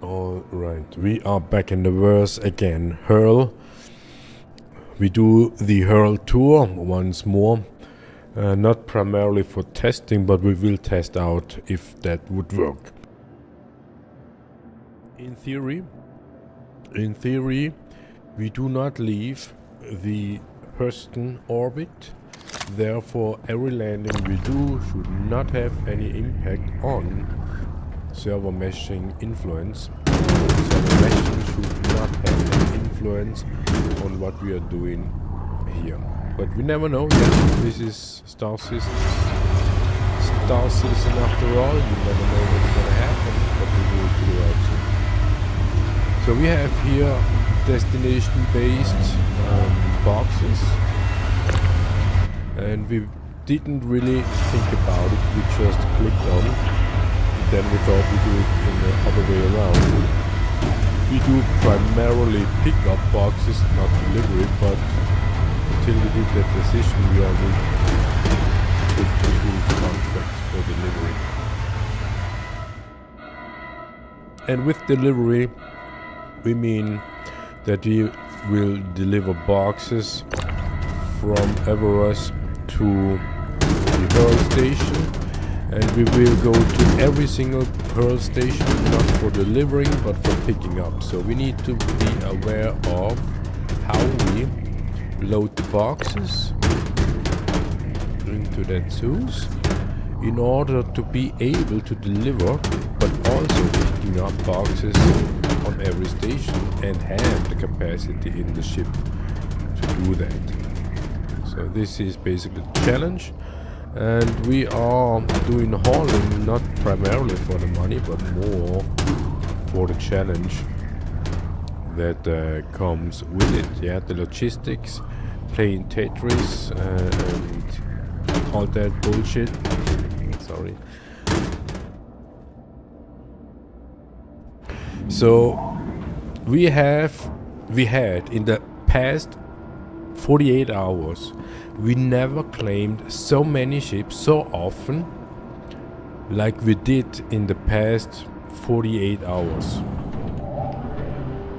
Alright, we are back in the verse again. HUR-L. We do the HUR-L tour once more. Not primarily for testing, but we will test out if that would work. In theory, we do not leave the Hurston orbit. Therefore, every landing we do should not have any impact on server meshing influence. Server meshing should not have any influence on what we are doing here. But we never know. Yeah, this is Star Citizen. Star Citizen after all. You never know what's gonna happen, but we will figure out soon. So we have here destination-based boxes, and we didn't really think about it. We just clicked on it. Then we thought we do it in the other way around. We do primarily pick up boxes, not delivery, but until we did that decision, we only took the full contract for delivery. And with delivery, we mean that we will deliver boxes from Everus to the HUR-L station, and we will go to every single HUR-L station, not for delivering but for picking up. So we need to be aware of how we load the boxes into that Zeus in order to be able to deliver, but also picking up boxes on every station and have the capacity in the ship to do that. So this is basically the challenge, and we are doing hauling not primarily for the money but more for the challenge that comes with it. Yeah, the logistics, playing Tetris and all that bullshit. Sorry. So we had in the past 48 hours, we never claimed so many ships so often like we did in the past 48 hours.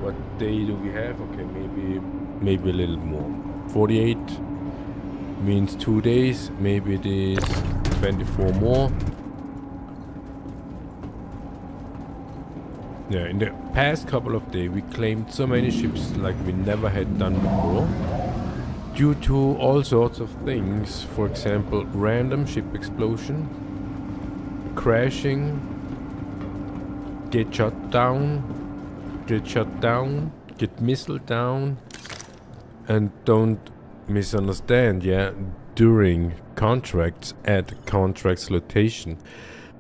What day do we have? Okay, maybe a little more. 48 means 2 days, maybe it is 24 more. Yeah, in the past couple of days we claimed so many ships like we never had done before, due to all sorts of things. For example, random ship explosion, crashing, get shot down, get missile down, and don't misunderstand, yeah, during contracts at contracts location.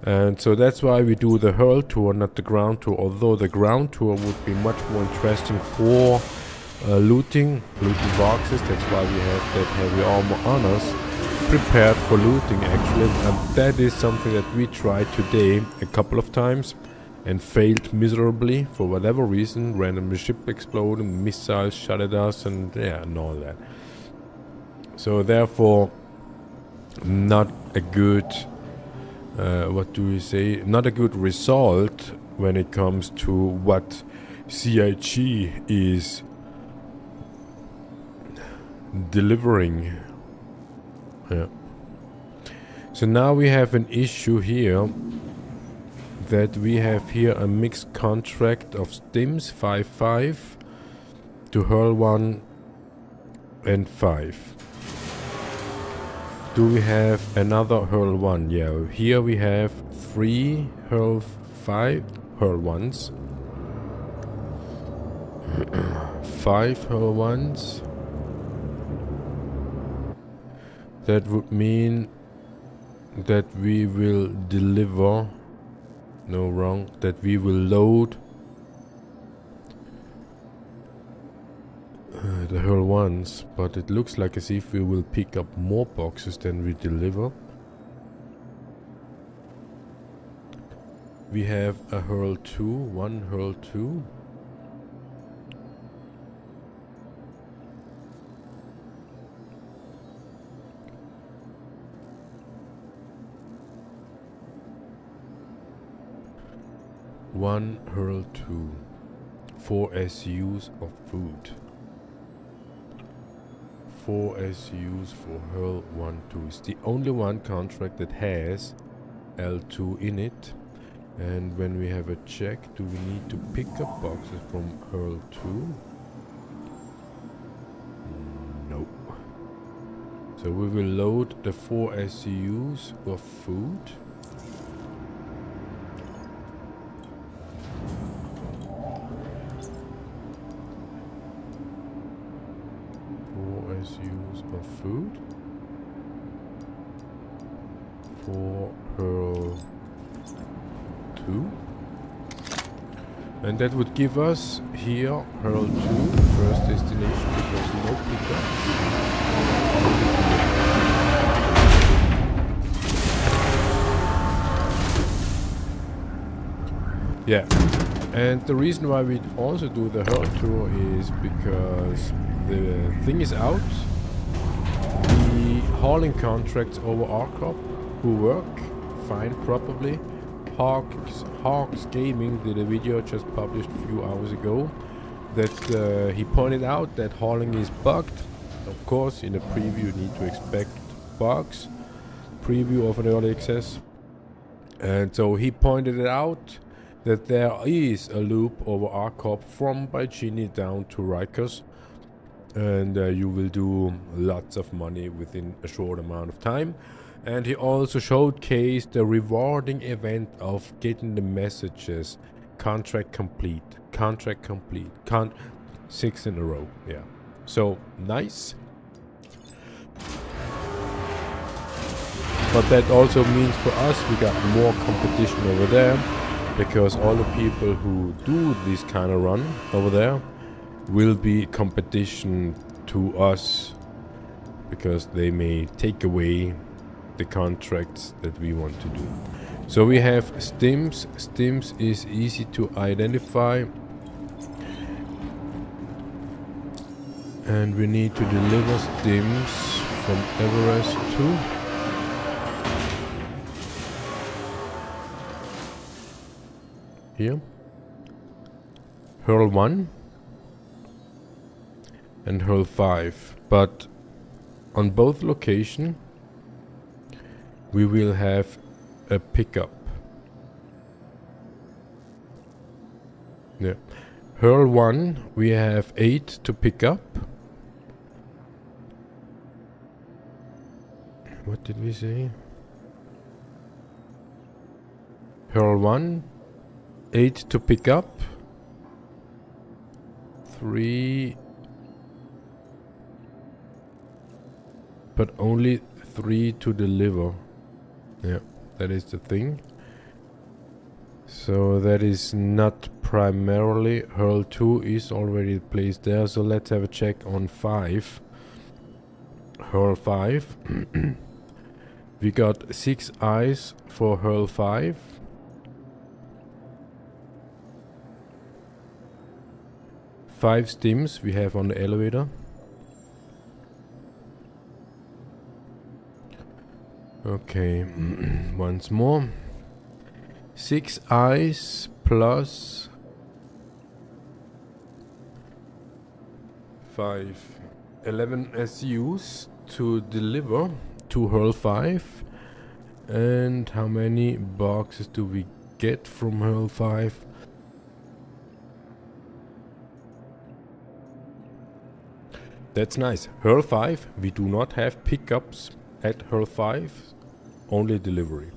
And so that's why we do the HUR-L tour, not the ground tour, although the ground tour would be much more interesting for looting boxes. That's why we have that heavy armor on us, prepared for looting actually. And that is something that we tried today a couple of times and failed miserably for whatever reason. Random ship exploding, missiles shot at us, and yeah, and all that. So therefore, not a good not a good result when it comes to what CIG is delivering. Yeah. So now we have an issue here, that we have here a mixed contract of stims 5-5 to HUR-L 1 and 5. Do we have another HUR-L 1? Yeah, here we have 3 HUR-L 5 HUR-L 1s, 5 HUR-L 1s. That would mean that we will deliver, no wrong, that we will load the HUR-L 1s, but it looks like as if we will pick up more boxes than we deliver. We have a HUR-L 2, one HUR-L 2. 1 HUR-L2. 4 SUs of food. 4 SUs for HUR-L1-2. It's the only one contract that has L2 in it. And when we have a check, do we need to pick up boxes from HUR-L2? No. So we will load the 4 SUs of food. Use of food for HUR-L2, and that would give us here HUR-L2 first destination because no pickups. Yeah, and the reason why we also do the HUR-L is because the thing is out. The hauling contracts over RCOP who work fine probably. Hawks Gaming did a video just published a few hours ago that he pointed out that hauling is bugged. Of course, in a preview you need to expect bugs. Preview of an early access. And so he pointed it out that there is a loop over RCOP from Baijini down to Rikers. And you will do lots of money within a short amount of time. And he also showcased the rewarding event of getting the messages contract complete, 6 in a row. Yeah, so nice. But that also means for us we got more competition over there, because all the people who do this kind of run over there will be competition to us, because they may take away the contracts that we want to do. So we have stims. Stims is easy to identify, and we need to deliver stims from Everest to here, HUR-L1 and HUR-L5, but on both locations we will have a pickup. Yeah, HUR-L1 we have 8 to pick up. What did we say? HUR-L1 8 to pick up, 3, but only 3 to deliver. Yeah, that is the thing. So that is not primarily. HUR-L2 is already placed there, so let's have a check on 5. HUR-L5. We got 6 eyes for HUR-L5. 5 stims we have on the elevator. Okay, once more. 6 eyes plus 5. 11 SUs to deliver to HUR-L5. And how many boxes do we get from HUR-L5? That's nice. HUR-L5, we do not have pickups at HUR-L5, only delivery.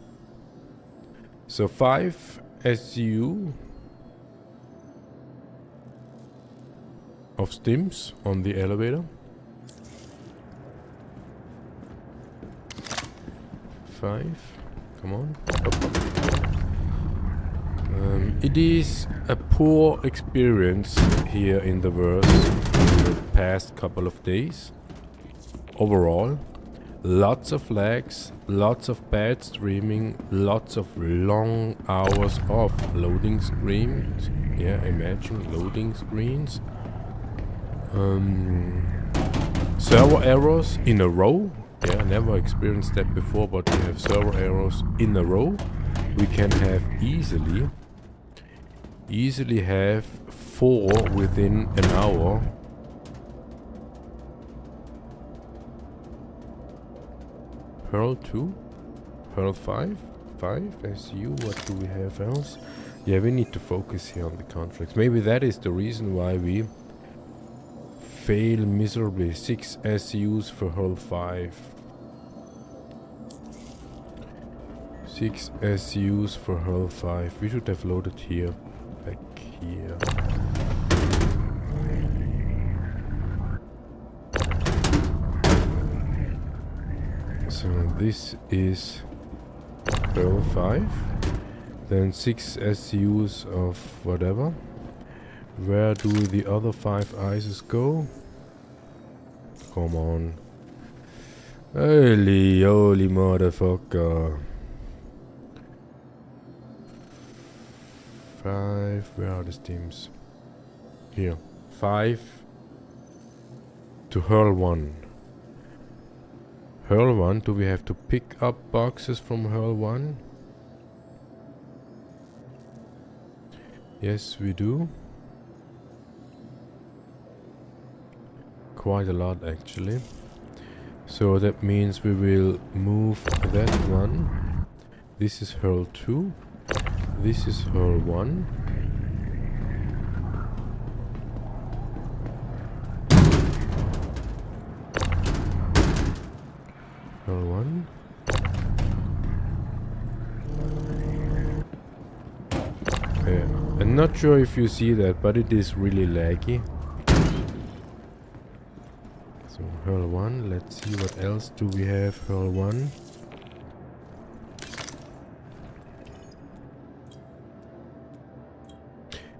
So 5 SU of stims on the elevator. 5, come on. It is a poor experience here in the verse the past couple of days. Overall, lots of lags, lots of bad streaming, lots of long hours of loading screens. Yeah, imagine loading screens. Server errors in a row. Yeah, never experienced that before, but we have server errors in a row. We can have easily easily have 4 within an hour. HUR-L 2? HUR-L 5? 5 SU, what do we have else? Yeah, we need to focus here on the contracts. Maybe that is the reason why we fail miserably. 6 SUs for HUR-L 5. 6 SUs for HUR-L 5. We should have loaded here. Back here. So this is HUR-L 5. Then 6 SUs of whatever. Where do the other 5 ISIS go? Come on. Holy motherfucker. 5, where are the steams? Here. 5 to HUR-L 1. HUR-L 1, do we have to pick up boxes from HUR-L 1? Yes, we do. Quite a lot actually. So that means we will move that one. This is HUR-L 2. This is HUR-L 1. HUR-L 1. I'm not sure if you see that, but it is really laggy. So HUR-L 1, let's see what else do we have. HUR-L 1.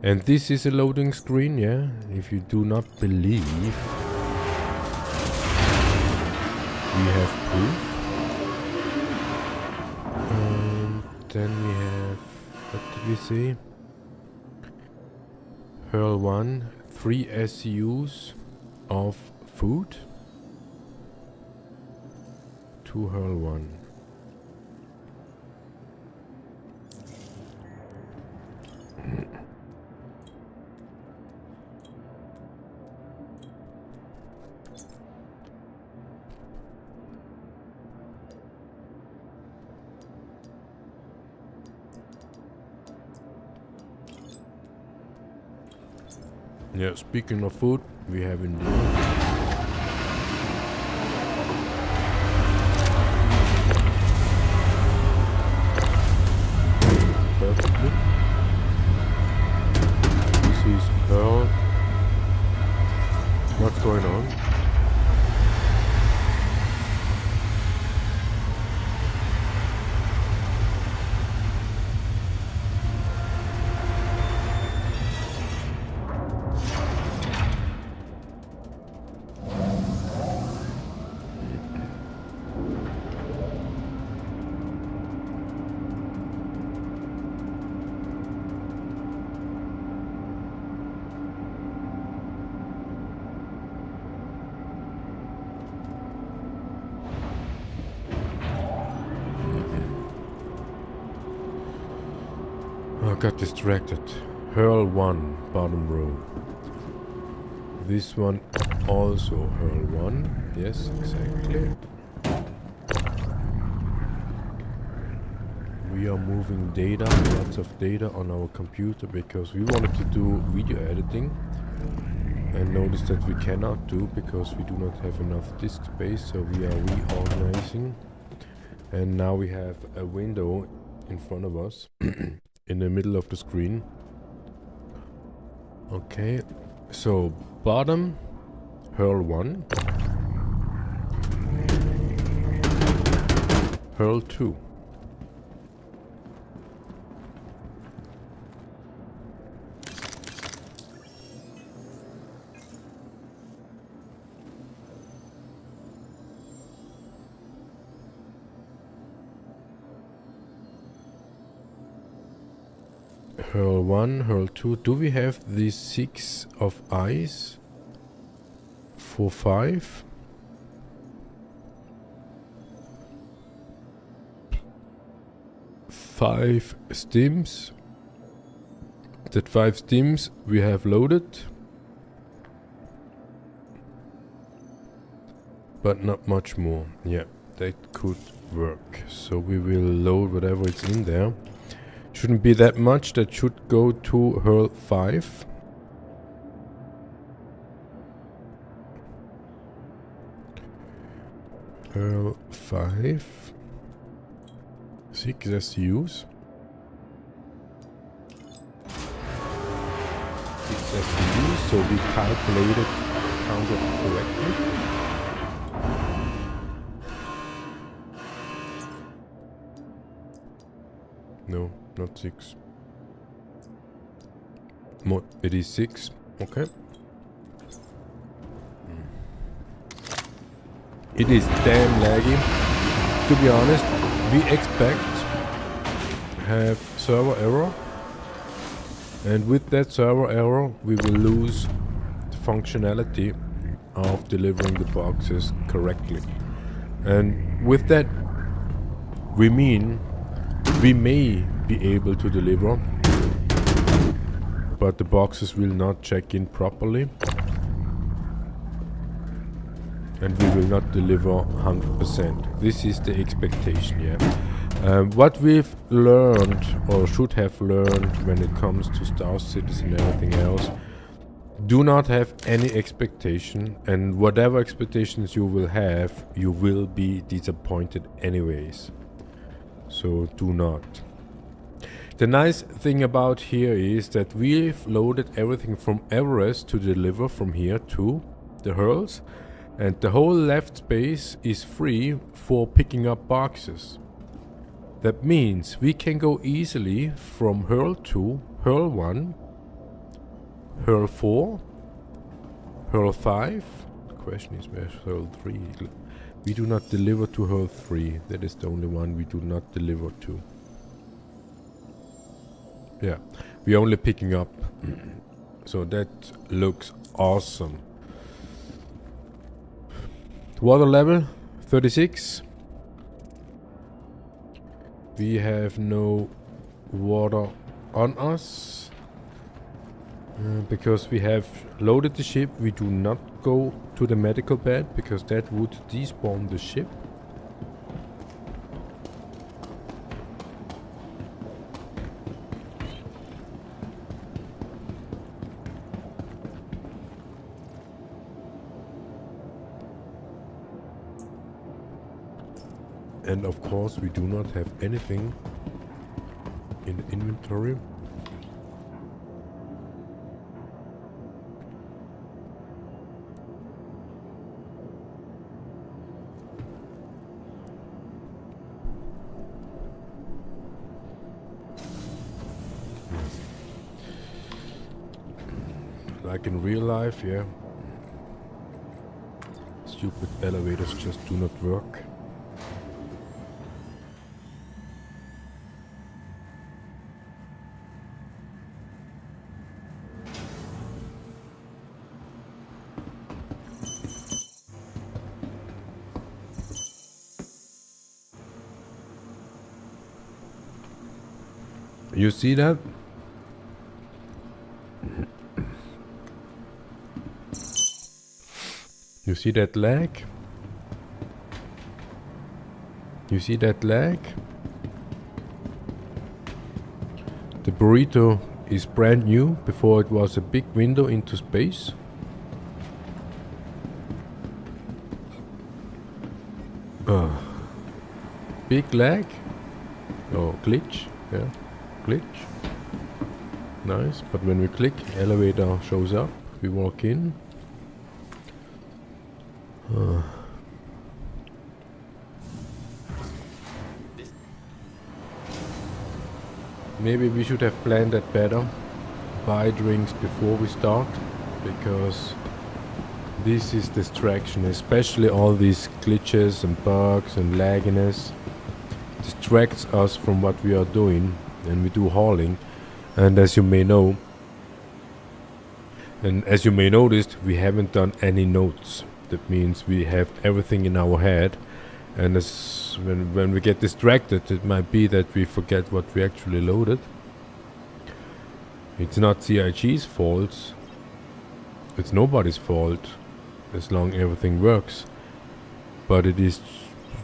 And this is a loading screen, yeah? If you do not believe, we have proof. And then we have, what did we say? HUR-L 1, 3 SUs of food to HUR-L 1. Yeah, speaking of food, we have indeed. Perfectly. This is HUR-L. What's going on? I got distracted. HUR-L 1, bottom row. This one also HUR-L 1. Yes, exactly. We are moving data, lots of data on our computer because we wanted to do video editing and noticed that we cannot do because we do not have enough disk space, so we are reorganizing. And now we have a window in front of us in the middle of the screen. Okay, so bottom HUR-L 1, HUR-L 2. HUR-L 1, HUR-L 2. Do we have the 6 of ice for 5? Five stims That 5 steams we have loaded, but not much more. Yeah, that could work. So we will load whatever it's in there. Shouldn't be that much. That should go to HUR-L 5. HUR-L 5. 6 SCUs. 6 SCUs, so we calculated, counted correctly. No, not 6. More, it is 6. Okay. It is damn laggy. To be honest, we expect have server error, and with that server error we will lose the functionality of delivering the boxes correctly. And with that we mean we may be able to deliver, but the boxes will not check in properly, and we will not deliver 100%. This is the expectation, yeah. What we've learned, or should have learned, when it comes to Star Citizen and everything else, do not have any expectation, and whatever expectations you will have, you will be disappointed anyways. So do not. The nice thing about here is that we've loaded everything from Everest to deliver from here to the HUR-Ls, and the whole left space is free for picking up boxes. That means we can go easily from HUR-L 2, HUR-L 1, HUR-L 4, HUR-L 5. The question is where's HUR-L 3? We do not deliver to HUR-L 3. That is the only one we do not deliver to. Yeah, we're only picking up. So that looks awesome. Water level 36. We have no water on us because we have loaded the ship. We do not go to the medical bed because that would despawn the ship. And of course we do not have anything in the inventory. Like in real life, yeah. Stupid elevators just do not work. You see that? You see that lag? You see that lag? The burrito is brand new. Before it was a big window into space. Big lag? Oh, glitch, yeah. Glitch. Nice, but when we click, elevator shows up. We walk in. Maybe we should have planned that better. Buy drinks before we start, because this is distraction, especially all these glitches and bugs and lagginess distracts us from what we are doing, and we do hauling. And as you may know, and as you may noticed, we haven't done any notes. That means we have everything in our head, and as when we get distracted, it might be that we forget what we actually loaded. It's not CIG's fault. It's nobody's fault, as long everything works. But it is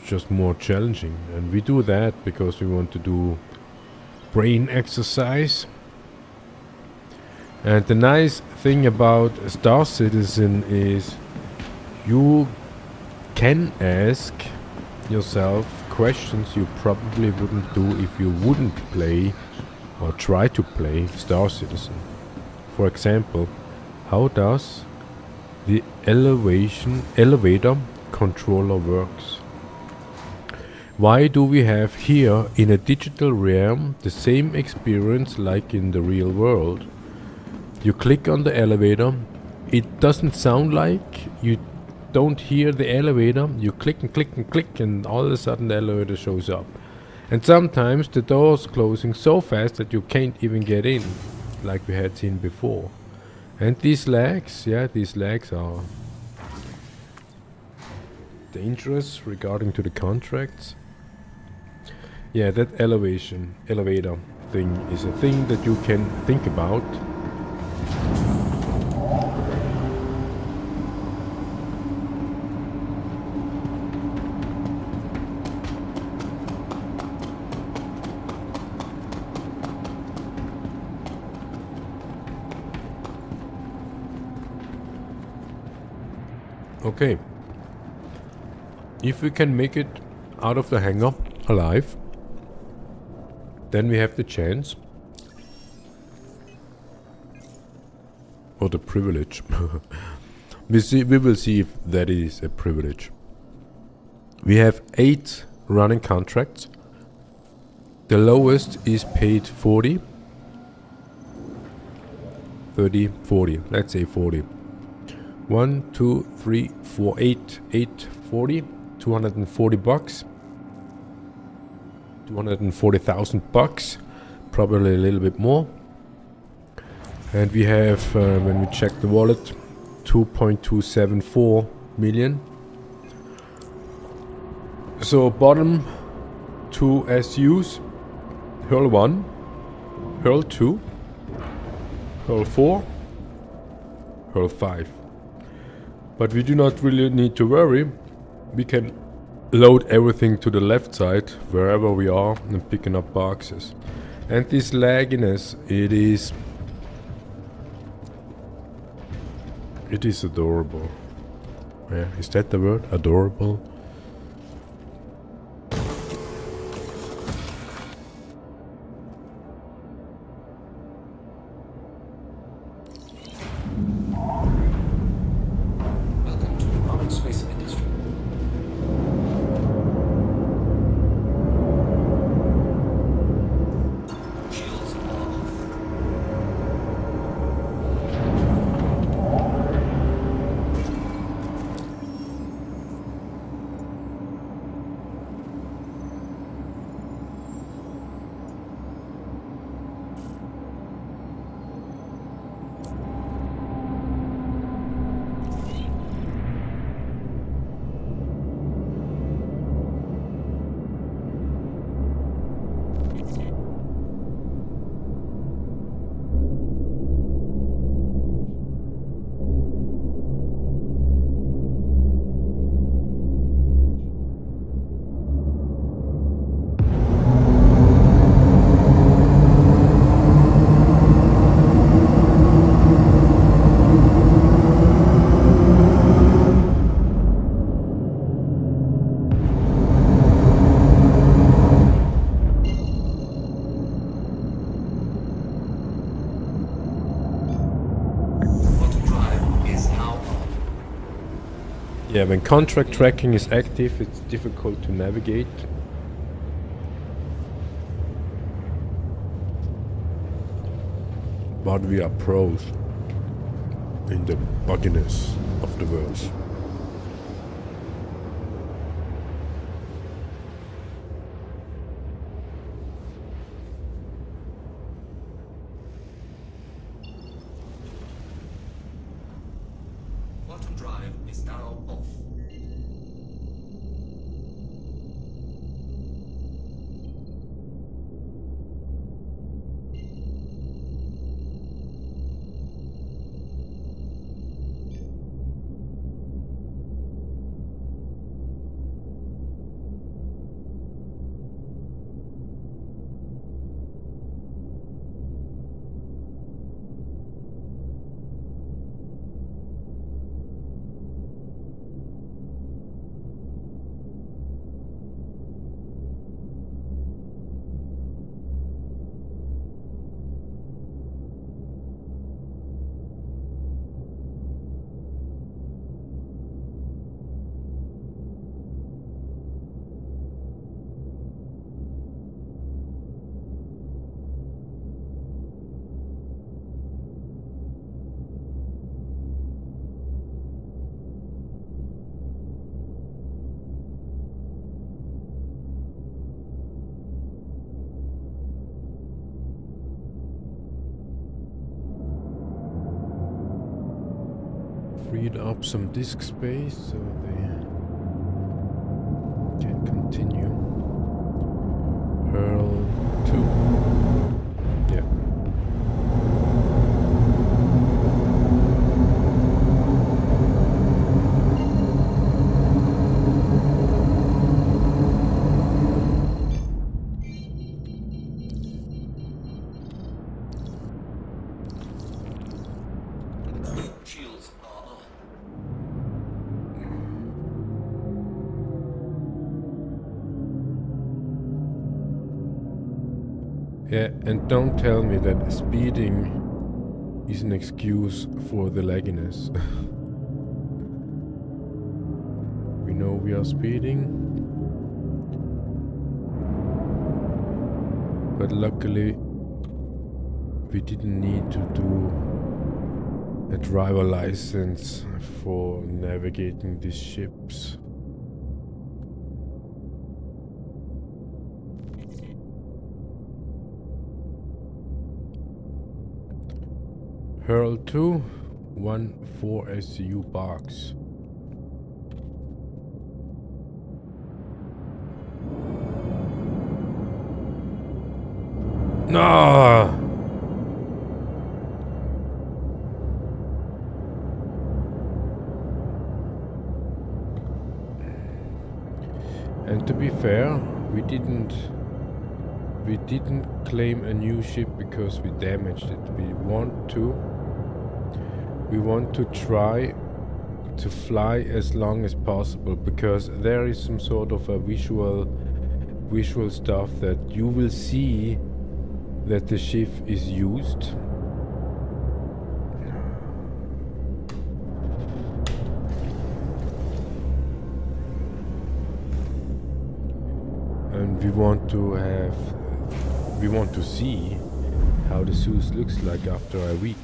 just more challenging, and we do that because we want to do brain exercise. And the nice thing about Star Citizen is you can ask yourself questions you probably wouldn't do if you wouldn't play or try to play Star Citizen. For example, how does the elevator controller works? Why do we have here in a digital realm the same experience like in the real world? You click on the elevator, it doesn't sound like you don't hear the elevator, you click and click and click, and all of a sudden the elevator shows up. And sometimes the door's closing so fast that you can't even get in, like we had seen before. And these lags, these lags are dangerous regarding to the contracts. Yeah, that elevator thing is a thing that you can think about. Okay. If we can make it out of the hangar alive, then we have the chance, or the privilege. We will see if that is a privilege. We have 8 running contracts. The lowest is paid 40, 30, 40. Let's say 40. 1, 2, 3, 4, 8, 40, 240 bucks. 240,000 bucks, probably a little bit more. And we have, when we check the wallet, 2.274 million. So bottom 2 SUs, HUR-L 1, HUR-L 2, HUR-L 4, HUR-L 5. But we do not really need to worry. We can load everything to the left side wherever we are and picking up boxes. And this lagginess, it is adorable. Yeah, is that the word? Adorable? Yeah, when contract tracking is active, it's difficult to navigate. But we are pros in the bugginess of the verse. Quantum drive is now off. freed up some disk space so they can continue. HUR-L 2. Yeah. Shields are up. Yeah, and don't tell me that speeding is an excuse for the lagginess. We know we are speeding, but luckily we didn't need to do a driver license for navigating these ships. HUR-L 2, 1-4 SCU box. No! And to be fair, we didn't claim a new ship because we damaged it. We want to try to fly as long as possible, because there is some sort of a visual stuff that you will see that the ship is used. And we want to see how the Zeus looks like after a week.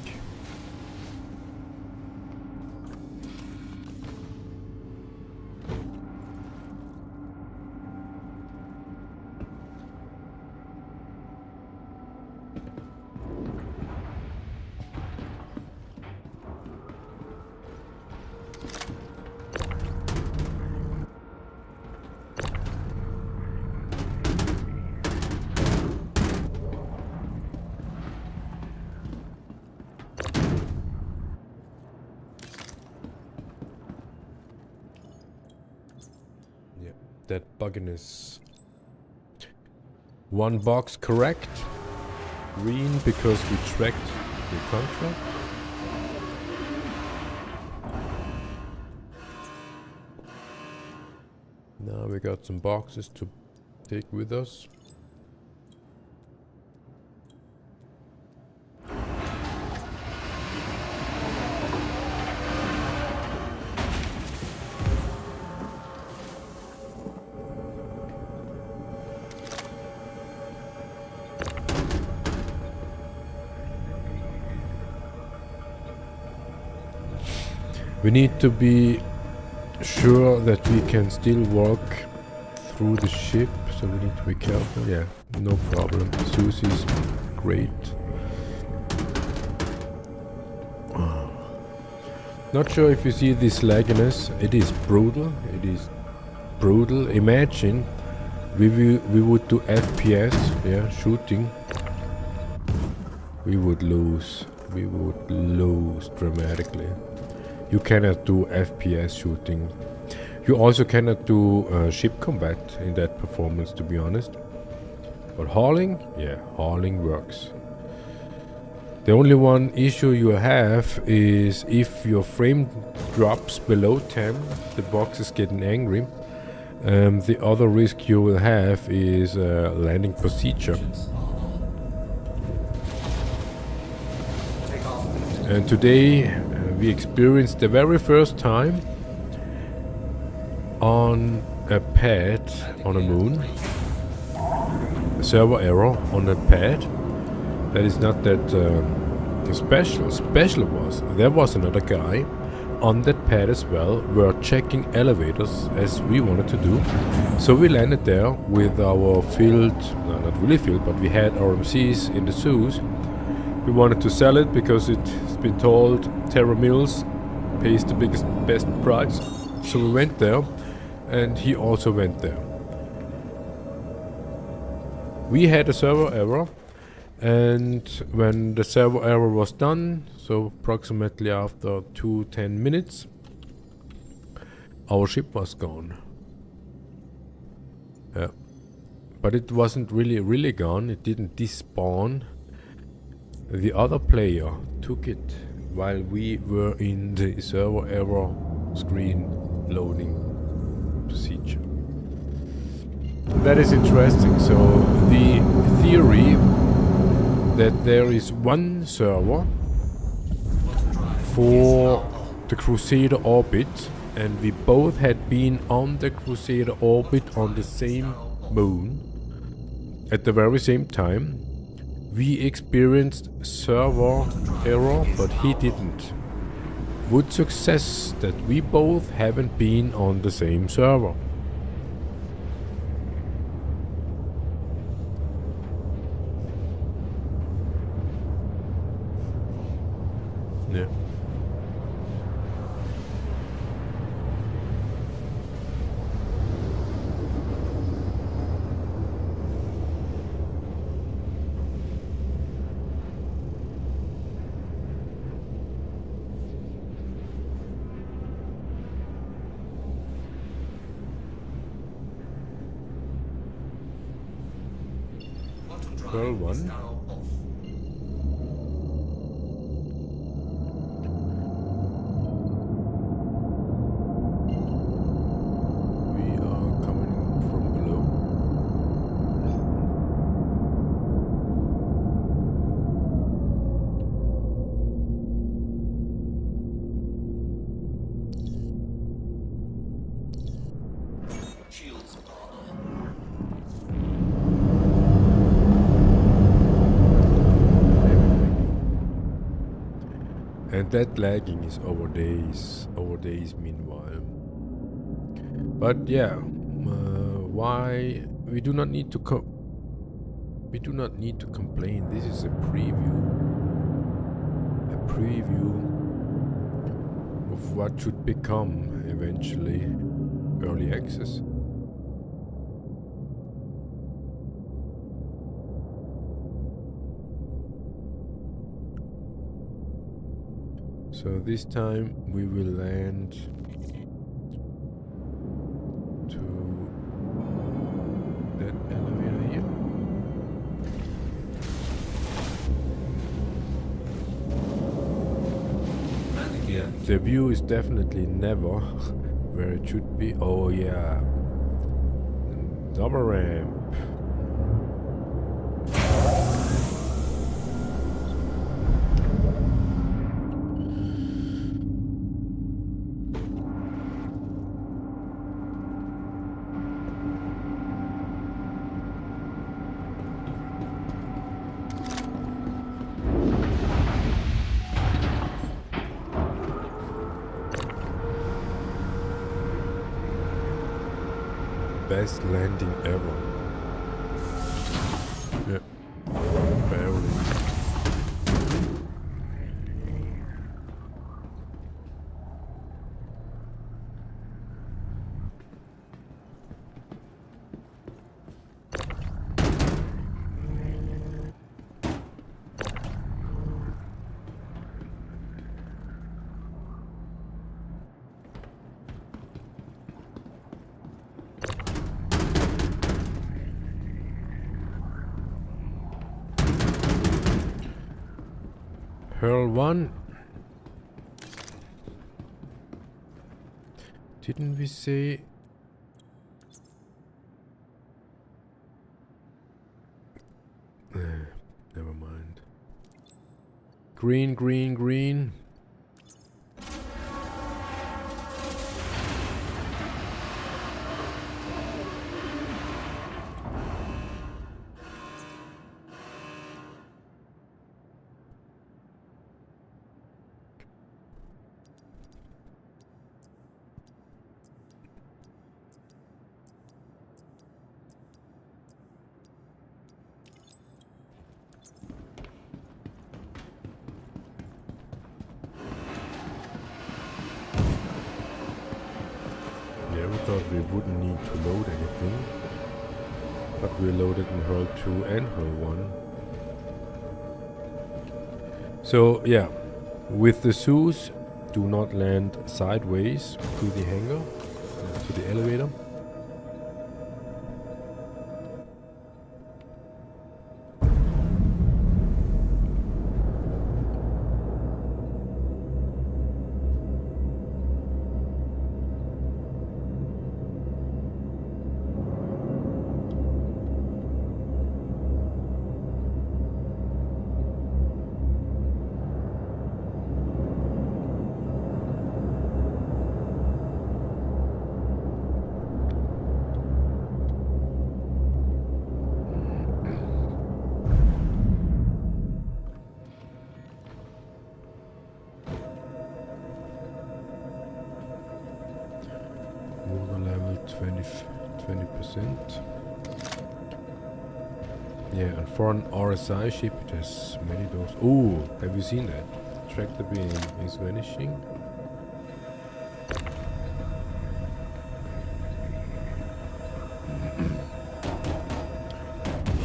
That bugginess. One box correct. Green because we tracked the contract. Now we got some boxes to take with us. We need to be sure that we can still walk through the ship, so we need to be careful. Yeah, no problem. Zeus is great. Not sure if you see this lagginess. It is brutal. It is brutal. Imagine we would do FPS, yeah, shooting. We would lose. We would lose dramatically. You cannot do FPS shooting. You also cannot do ship combat in that performance, to be honest. But hauling, yeah, hauling works. The only one issue you have is if your frame drops below 10, the box is getting angry. The other risk you will have is landing procedure. And today we experienced the very first time on a pad on a moon, a server error on a pad. That is not that special. Special was there was another guy on that pad as well. We're checking elevators as we wanted to do. So we landed there with our field, no, not really field, but we had RMCs in the Zeus. We wanted to sell it because it's been told Terra Mills pays the best price. So we went there, and he also went there. We had a server error, and when the server error was done, so approximately after 10 minutes, our ship was gone. Yeah. But it wasn't really gone, it didn't despawn. The other player took it while we were in the server error screen loading procedure. That is interesting. So the theory that there is one server for the Crusader orbit, and we both had been on the Crusader orbit on the same moon at the very same time. We experienced server error, but he didn't. Would success that we both haven't been on the same server. Yeah. Well, one. We are coming from below. Shields are And that lagging is over days meanwhile. But yeah, why we do not need to complain. This is a preview of what should become eventually early access. So this time we will land to that elevator here. and again. The view is definitely never where it should be. Oh yeah, double ramp. Best landing ever. Yeah. Barely. HUR-L. Didn't we say? Never mind. Green, green, green. we wouldn't need to load anything. But we're loaded in HUR-L2 and HUR-L1. So yeah, with the Zeus, do not land sideways to the hangar, to the elevator. Water level 20%. Yeah, and for an RSI ship it has many doors. Oh, have you seen that? Tractor beam is vanishing.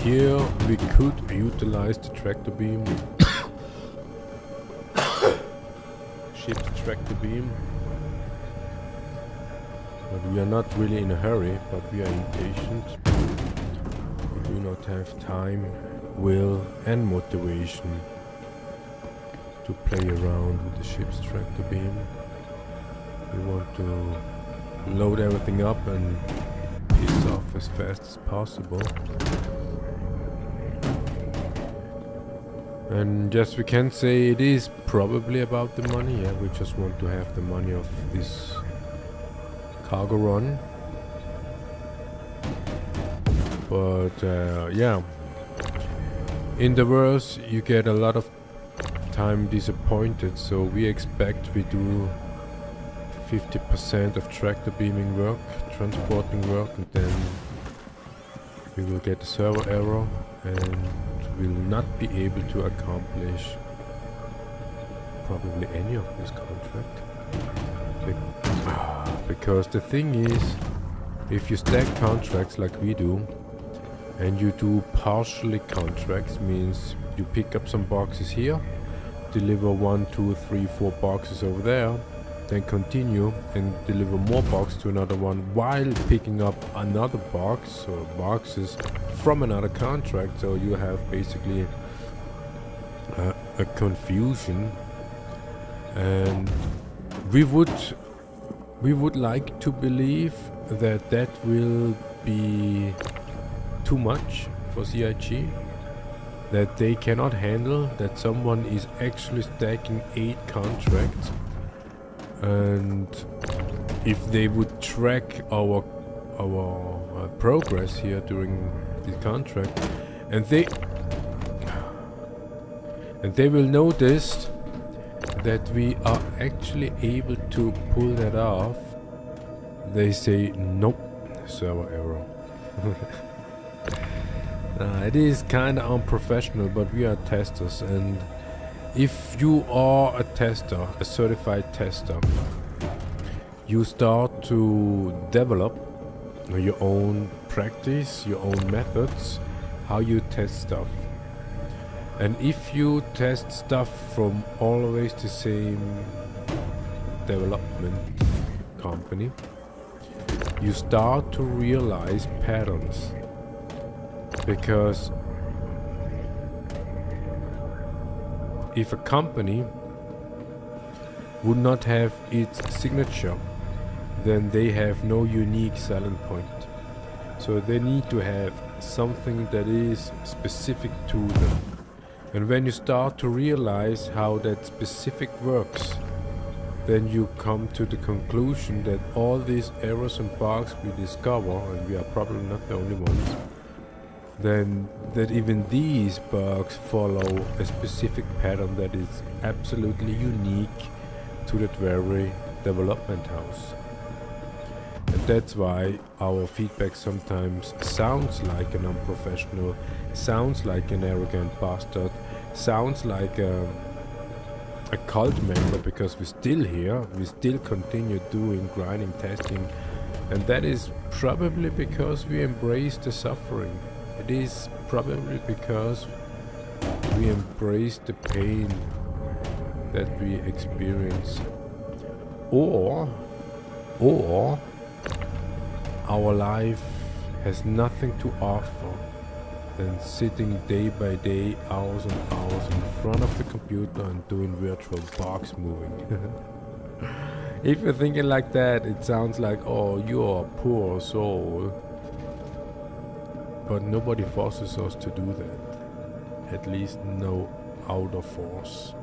Here we could utilize the tractor beam. Ship's tractor beam. But we are not really in a hurry, but we are impatient. We do not have time, will and motivation to play around with the ship's tractor beam. We want to load everything up and piss off as fast as possible. And yes, we can say it is probably about the money. Yeah, we just want to have the money of this cargo run. But yeah, in the verse you get a lot of time disappointed, so we expect we do 50% of tractor beaming work, transporting work, and then we will get a server error and will not be able to accomplish probably any of this contract. Because the thing is, if you stack contracts like we do, and you do partially contracts, means you pick up some boxes here, deliver 1, 2, 3, 4 boxes over there, then continue and deliver more boxes to another one while picking up another box or boxes from another contract. So you have basically a confusion, and we would like to believe that that will be too much for CIG, that they cannot handle that someone is actually stacking 8 contracts. And if they would track our progress here during this contract, and they will notice that we are actually able to pull that off, they say nope, server error. It is kinda unprofessional, but we are testers, and if you are a tester, a certified tester, you start to develop your own practice, your own methods, how you test stuff. And if you test stuff from always the same development company, you start to realize patterns. Because if a company would not have its signature, then they have no unique selling point. So they need to have something that is specific to them. And when you start to realize how that specific works, then you come to the conclusion that all these errors and bugs we discover, and we are probably not the only ones, then that even these bugs follow a specific pattern that is absolutely unique to that very development house. And that's why our feedback sometimes sounds like an unprofessional, sounds like an arrogant bastard, sounds like a cult member, because we're still here, we still continue doing grinding, testing, And that is probably because we embrace the suffering. It is probably because we embrace the pain that we experience. Or our life has nothing to offer than sitting day by day, hours and hours in front of the computer and doing virtual box moving. If you're thinking like that, it sounds like, oh, you're a poor soul. But nobody forces us to do that. At least no outer force.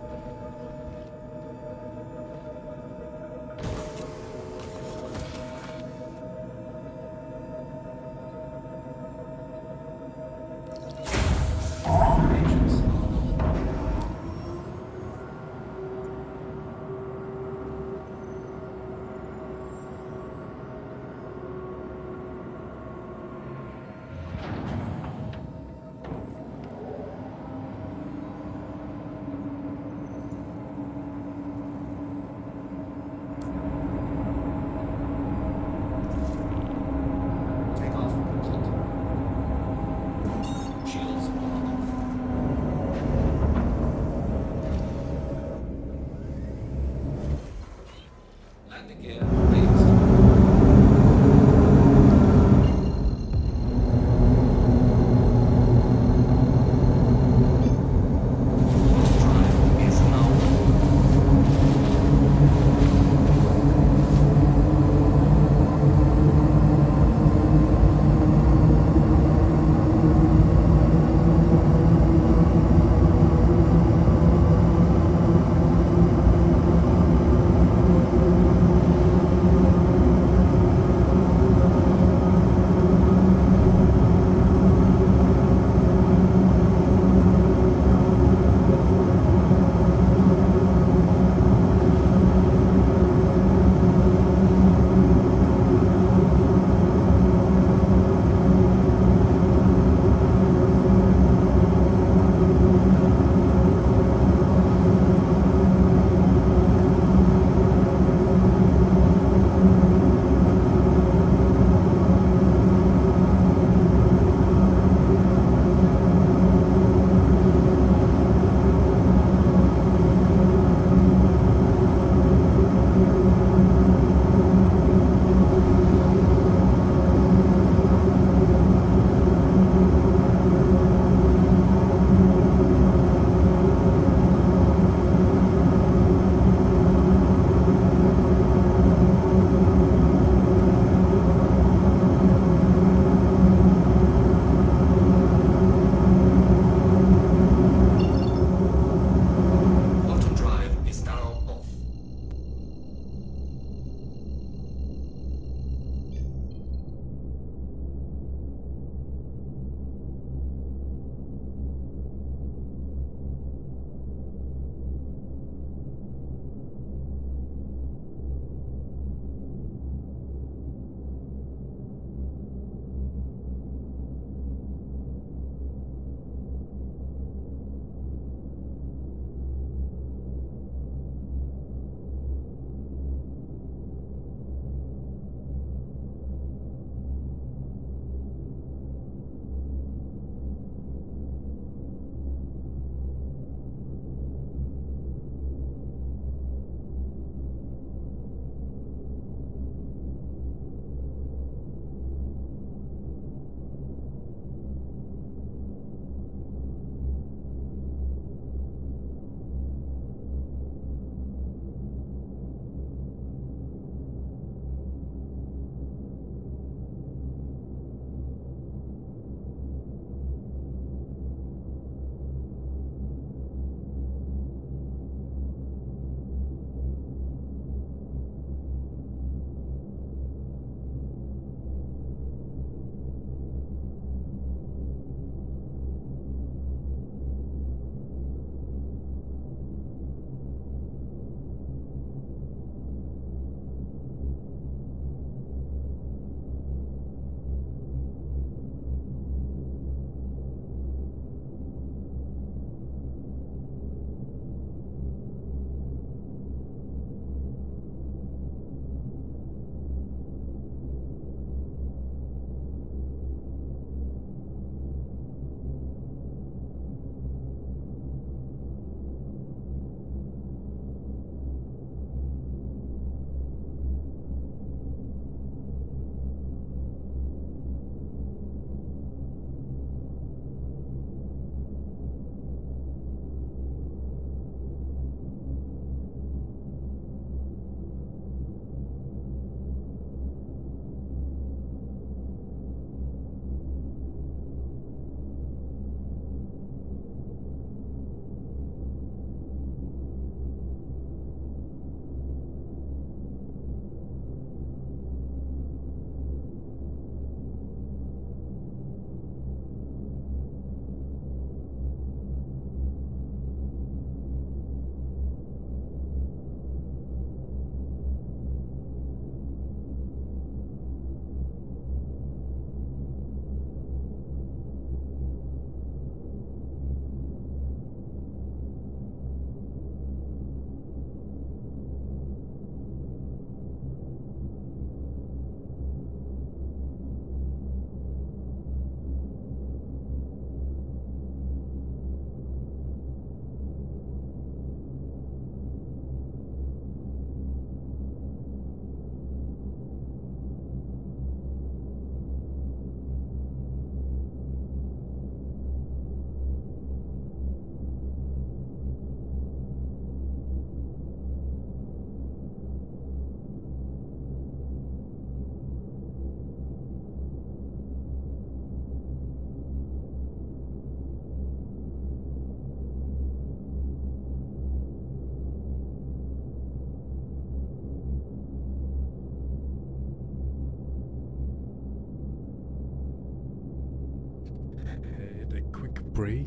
break.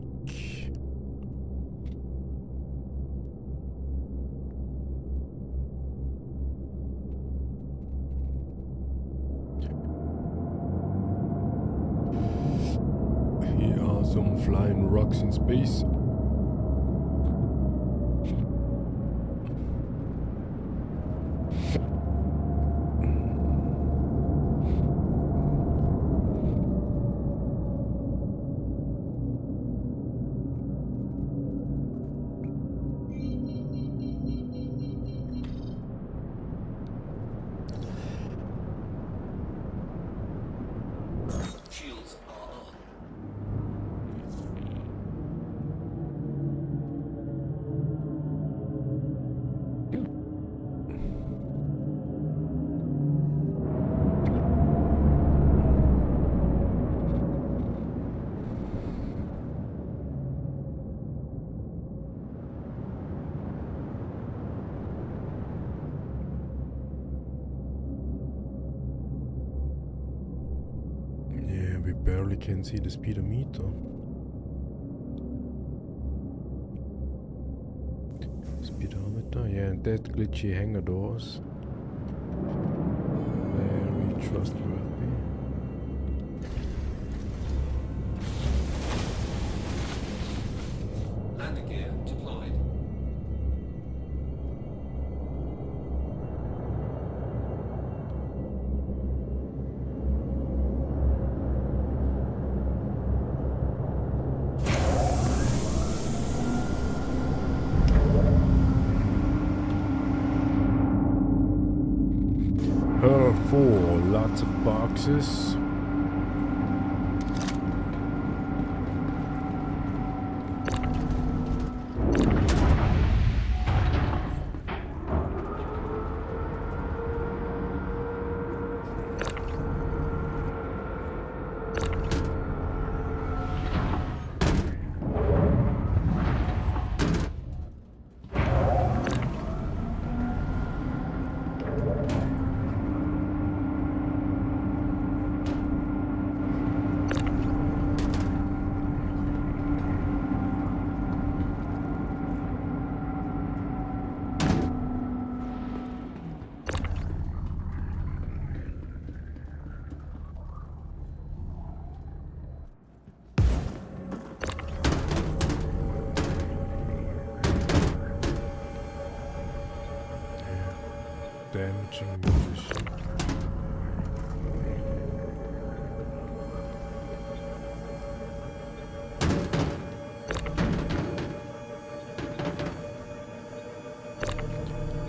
Here are some flying rocks in space. Shields are up. Yeah, we barely can see the speedometer. Speedometer, yeah, and that glitchy hangar doors. Very trustworthy. Landing gear deployed. HUR-4, lots of boxes. Damaging munition.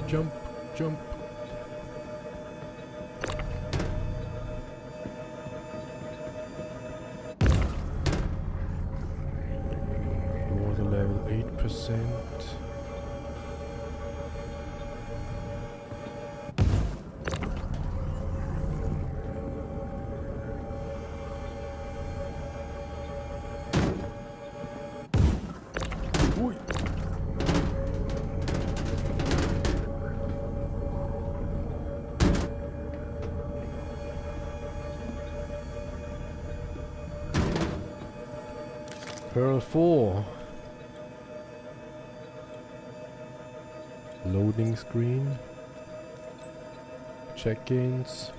Jump, jump. Water level 8%. Ui. HUR-4. Loading screen. Check-ins.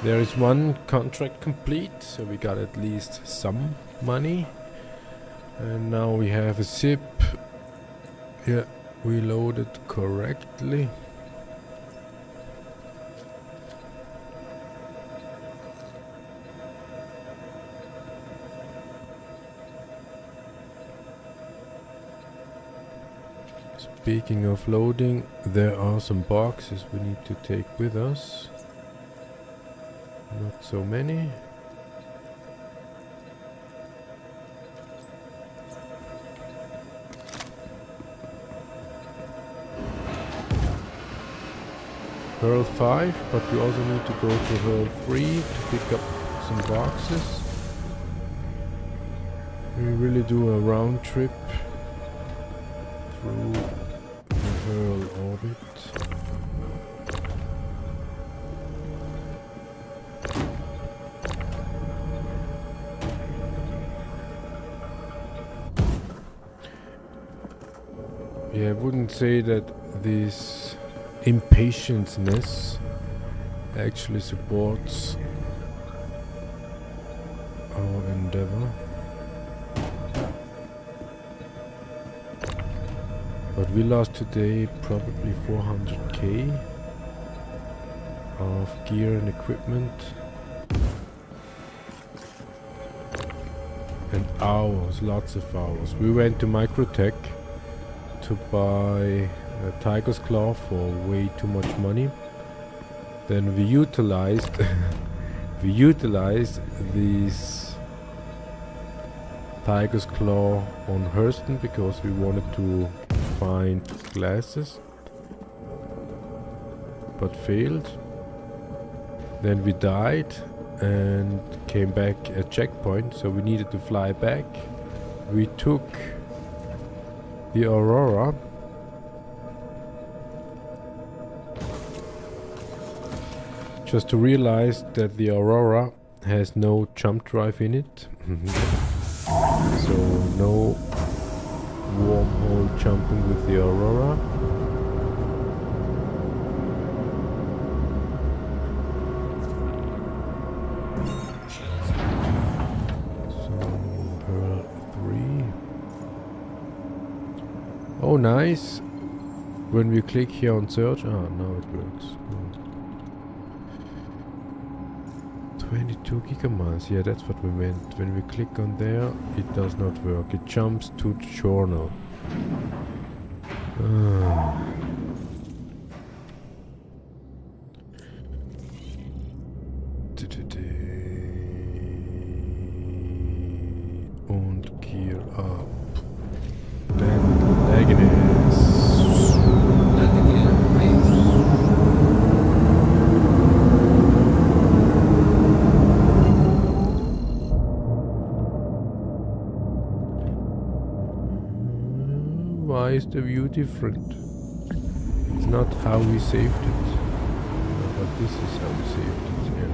There is one contract complete, so we got at least some money. And now we have a zip. Yeah, we loaded correctly. Speaking of loading, there are some boxes we need to take with us. Not so many. HUR-5, but we also need to go to HUR-3 to pick up some boxes. We really do a round trip through the HUR-L orbit. Yeah, I wouldn't say that this impatienceness actually supports our endeavor. But we lost today probably 400k of gear and equipment. And hours, lots of hours. We went to Microtech to buy a tiger's claw for way too much money. Then we utilized these tiger's claw on Hurston because we wanted to find glasses, but failed. Then we died and came back at checkpoint, so we needed to fly back. We took the Aurora. Just to realize that the Aurora has no jump drive in it. So no wormhole jumping with the Aurora. So HUR-L. Oh, nice. When we click here on search, now it works. 22 gigamiles, yeah, that's what we meant. When we click on there, it does not work. It jumps to the journal. Und gear up. Then lagging is. Landing gear raised. Why is the view different? It's not how we saved it. But this is how we saved it, yeah.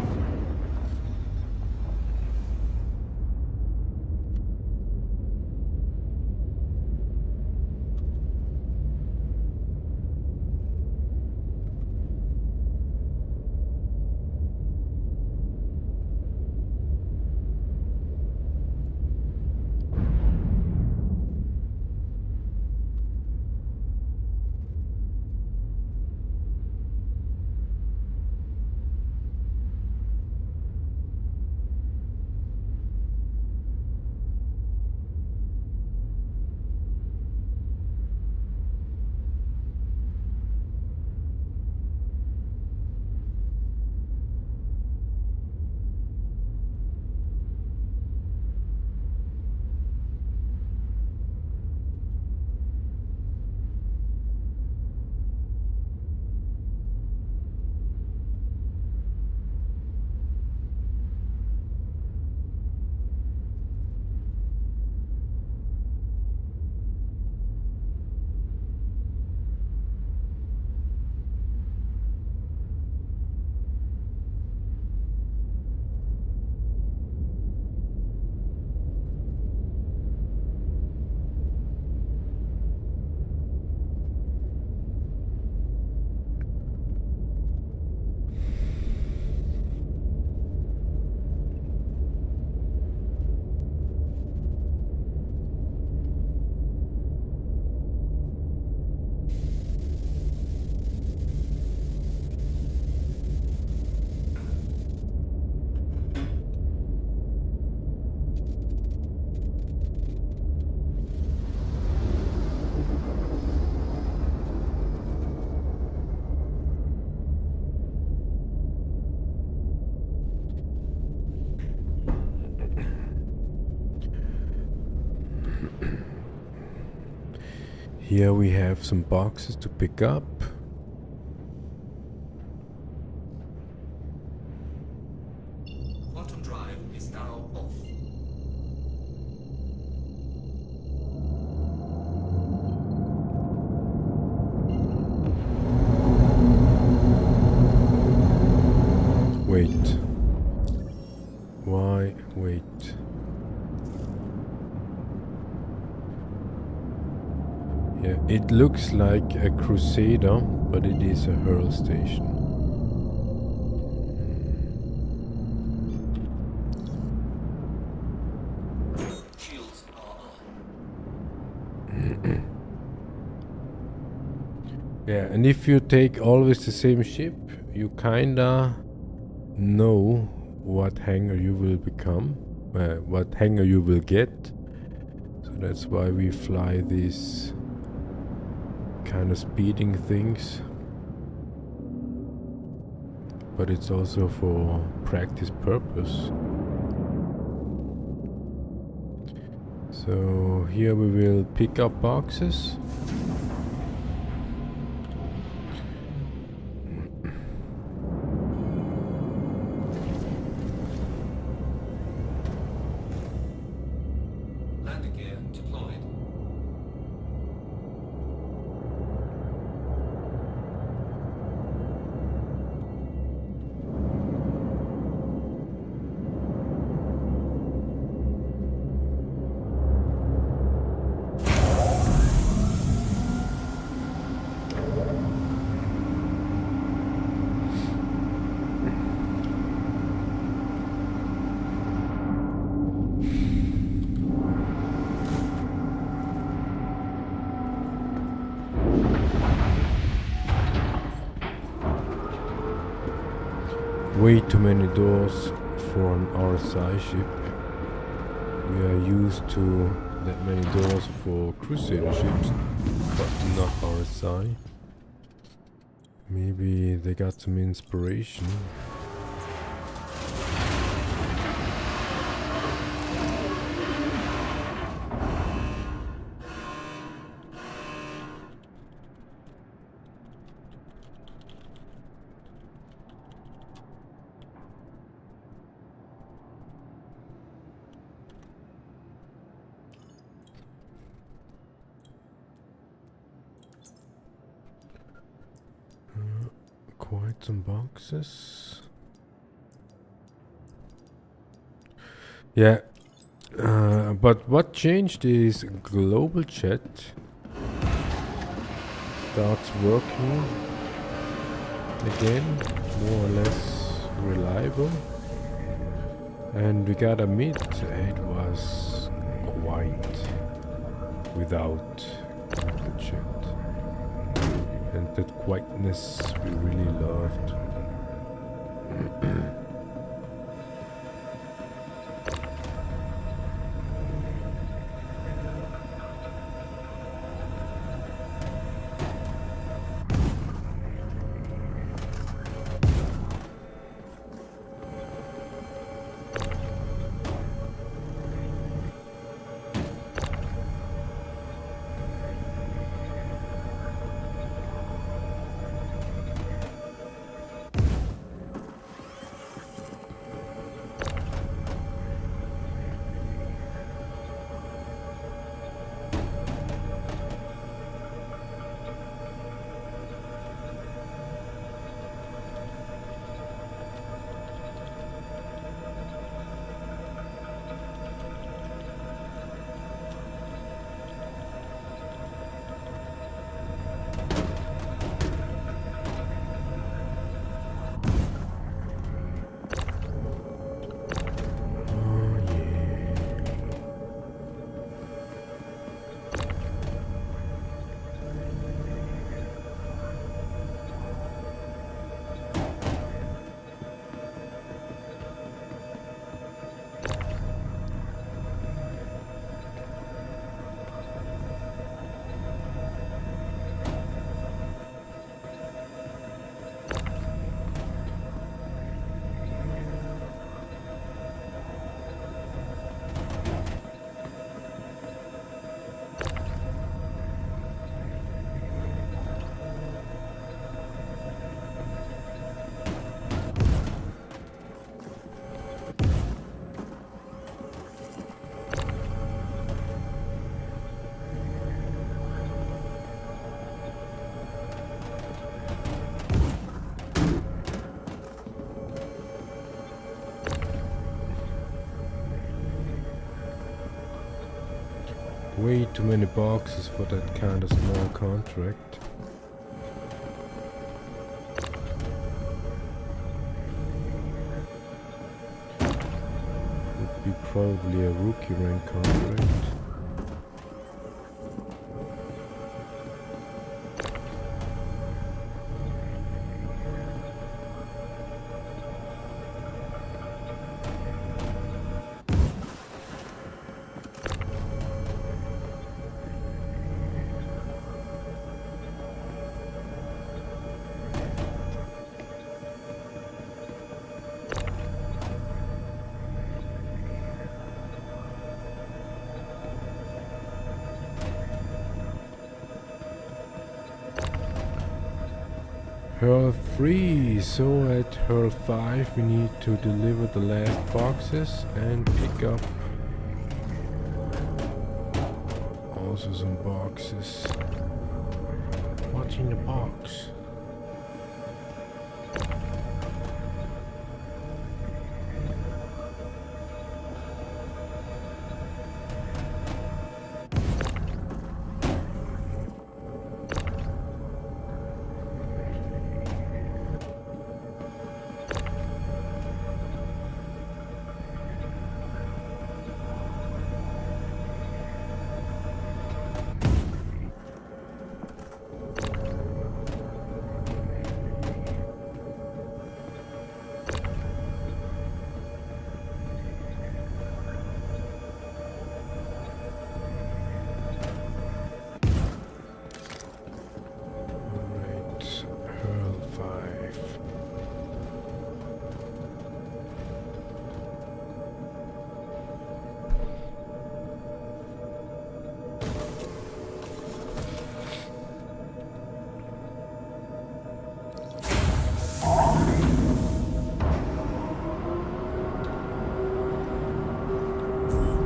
Here we have some boxes to pick up. Quantum drive is now off. Wait. Why? Wait. Yeah, It looks like a Crusader, but it is a HUR-L station. Shields are up. Yeah, and if you take always the same ship, you kinda know what hangar you will become, what hangar you will get. So that's why we fly these kind of speeding things. But it's also for practice purpose. So here we will pick up boxes. Landing gear deployed. Way too many doors for an RSI ship. We are used to that many doors for Crusader ships, but not RSI. Maybe they got some inspiration. Quite some boxes. Yeah, but what changed is global chat starts working again, more or less reliable. And we gotta admit, it was quite without the chat. And that quietness we really loved. way too many boxes for that kind of small contract. Would be probably a rookie rank contract. HUR-3, so at HUR-5 we need to deliver the last boxes and pick up also some boxes. What's in the box?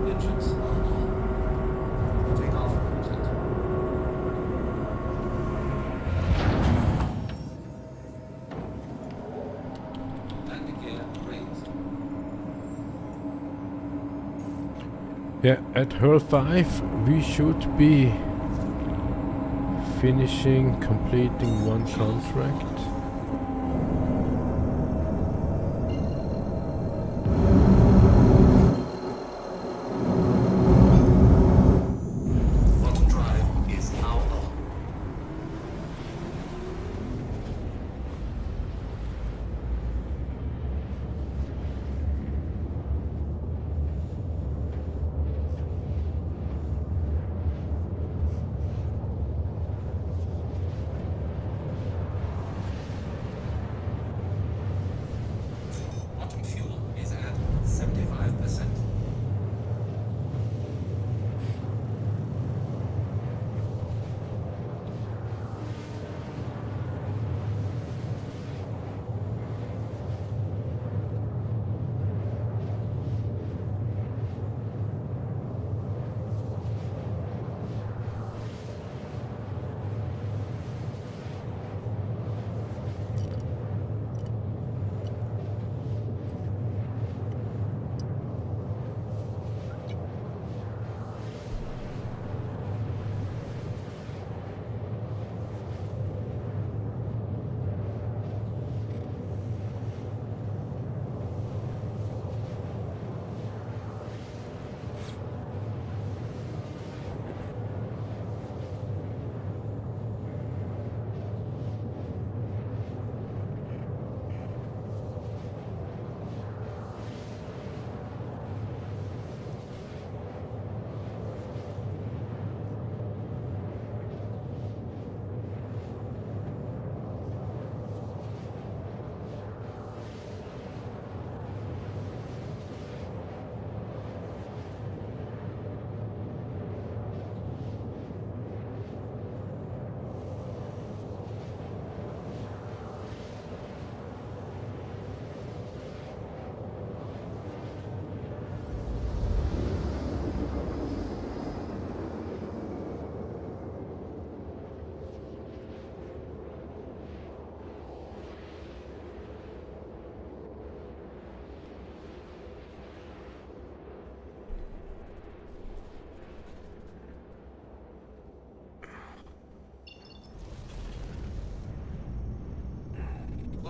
Engines are on. Takeoff complete. Landing gear raised. Yeah, at HUR-5 we should be completing one contract. Bottom drive is now on.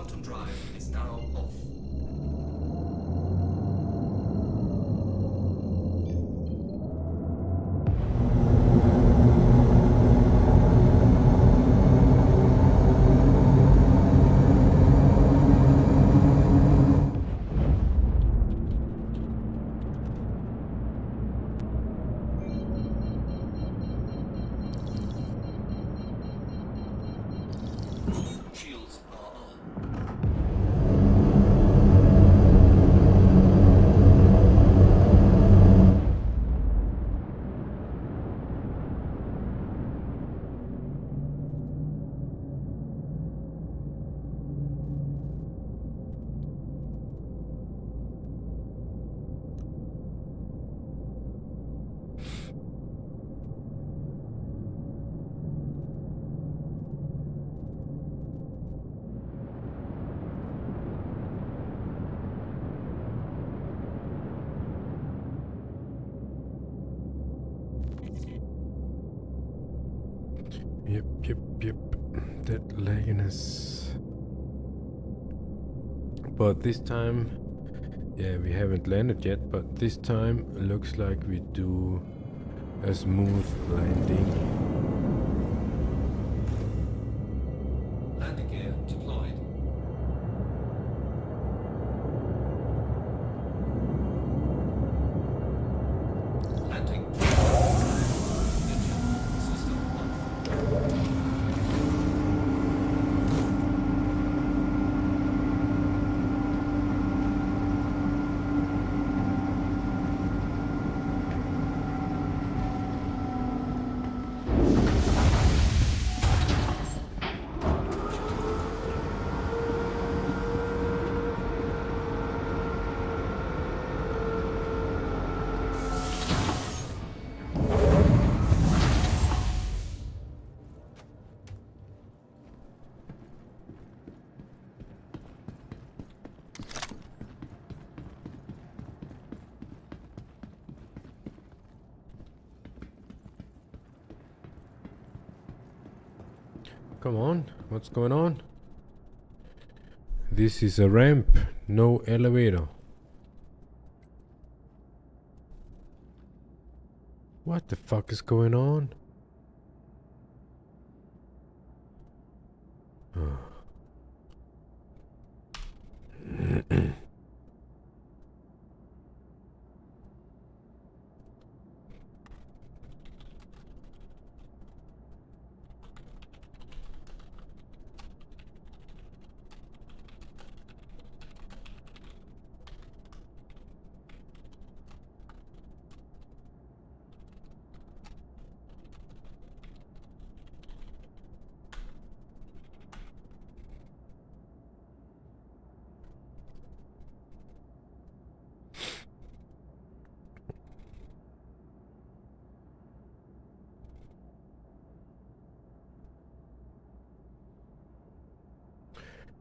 Bottom drive is now off. Shields are on. Yep. That lagginess. But this time, yeah, we haven't landed yet, but this time looks like we do a smooth landing. Landing gear deployed. Landing. Engine system off. Come on, what's going on? This is a ramp, no elevator. What the fuck is going on?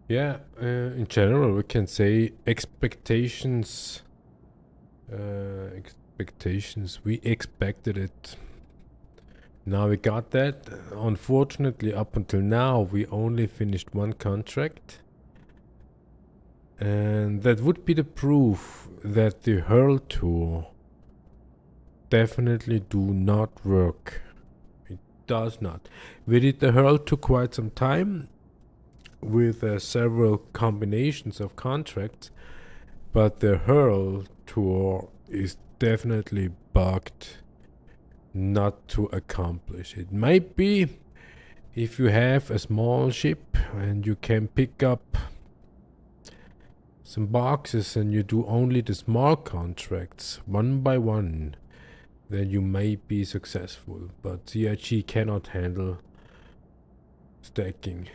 Yeah, in general, we can say expectations. We expected it. Now we got that. Unfortunately, up until now, we only finished one contract. And that would be the proof that the HUR-L tour definitely do not work. It does not. We did the HUR-L tour quite some time, with several combinations of contracts, but the HUR-L tour is definitely bugged not to accomplish. It might be if you have a small ship and you can pick up some boxes and you do only the small contracts one by one, then you may be successful, but CIG cannot handle stacking.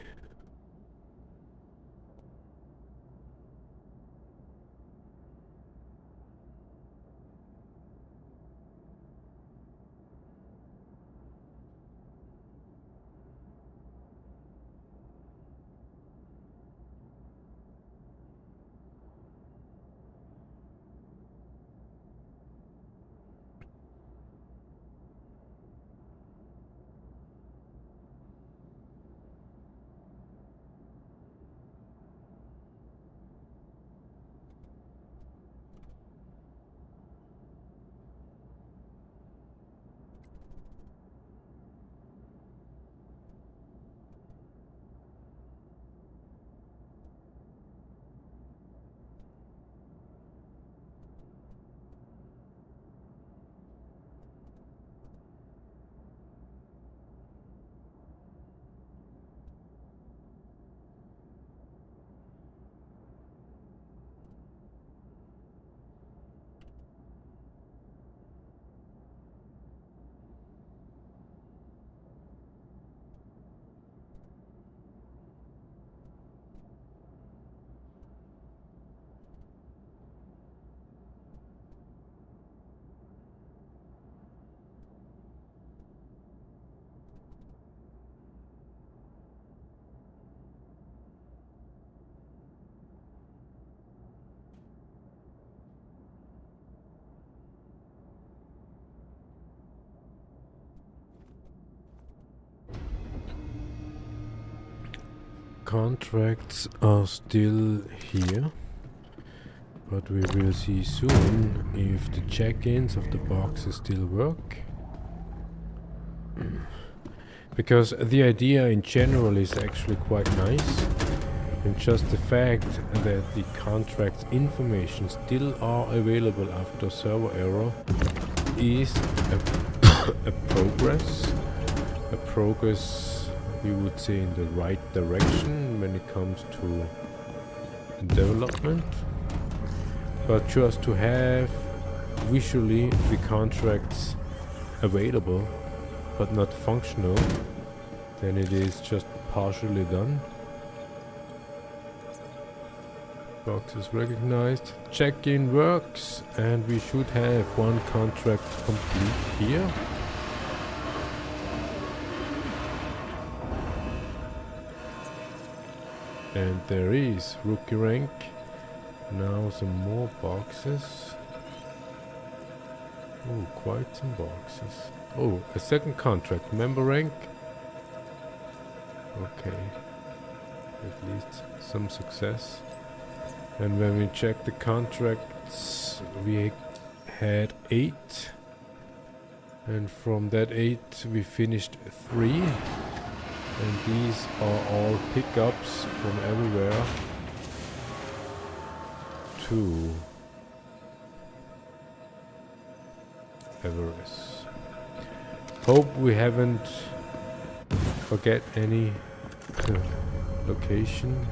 contracts are still here, but we will see soon if the check-ins of the boxes still work. Because the idea in general is actually quite nice, and just the fact that the contract information still are available after server error is a progress we would say in the right direction when it comes to development. But just to have visually the contracts available but not functional, then it is just partially done. Box is recognized, check-in works, and we should have one contract complete here. And there is rookie rank. Now some more boxes. Oh, quite some boxes. Oh, a second contract, member rank. Okay, at least some success. And when we check the contracts, we had 8, and from that 8 we finished 3, and these are all pickups from everywhere to Everest. Hope we haven't forget any location.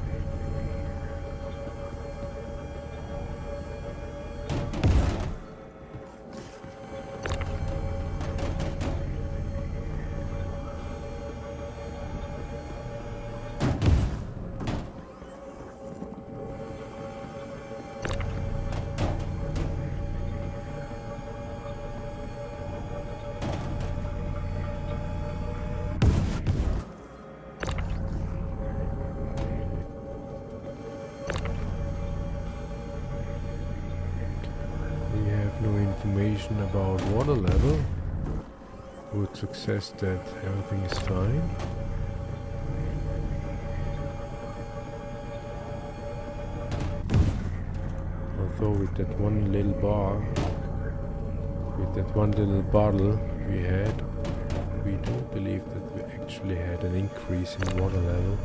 Information about water level would suggest that everything is fine. Although with that one little bar, with that one little bottle we had, we don't believe that we actually had an increase in water level.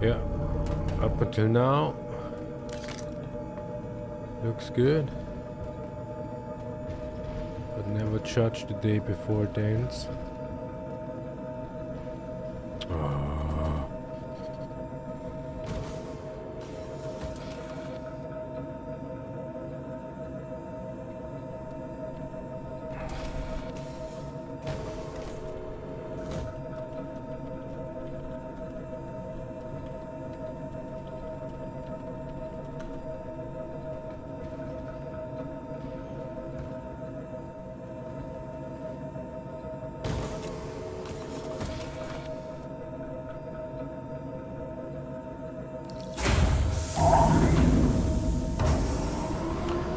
Yeah, up until now, looks good. But never judge the day before dance. Ah.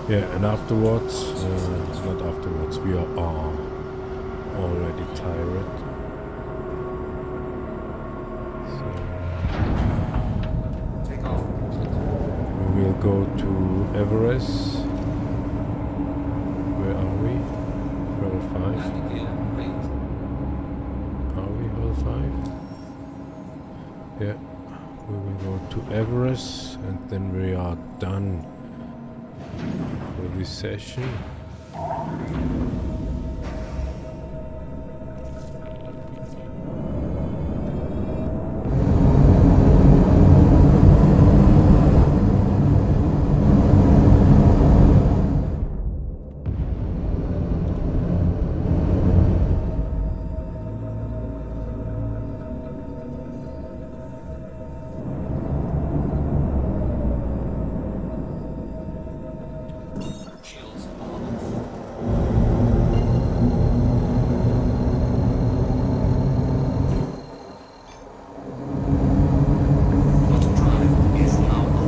Yeah, and afterwards, not afterwards, we are already tired. So Take off. we will go to Everest. Where are we? Level 5. Landing gear raised. Are we level 5? Yeah, we will go to Everest and then we are done for this session. Shields on. Auto drive is now on.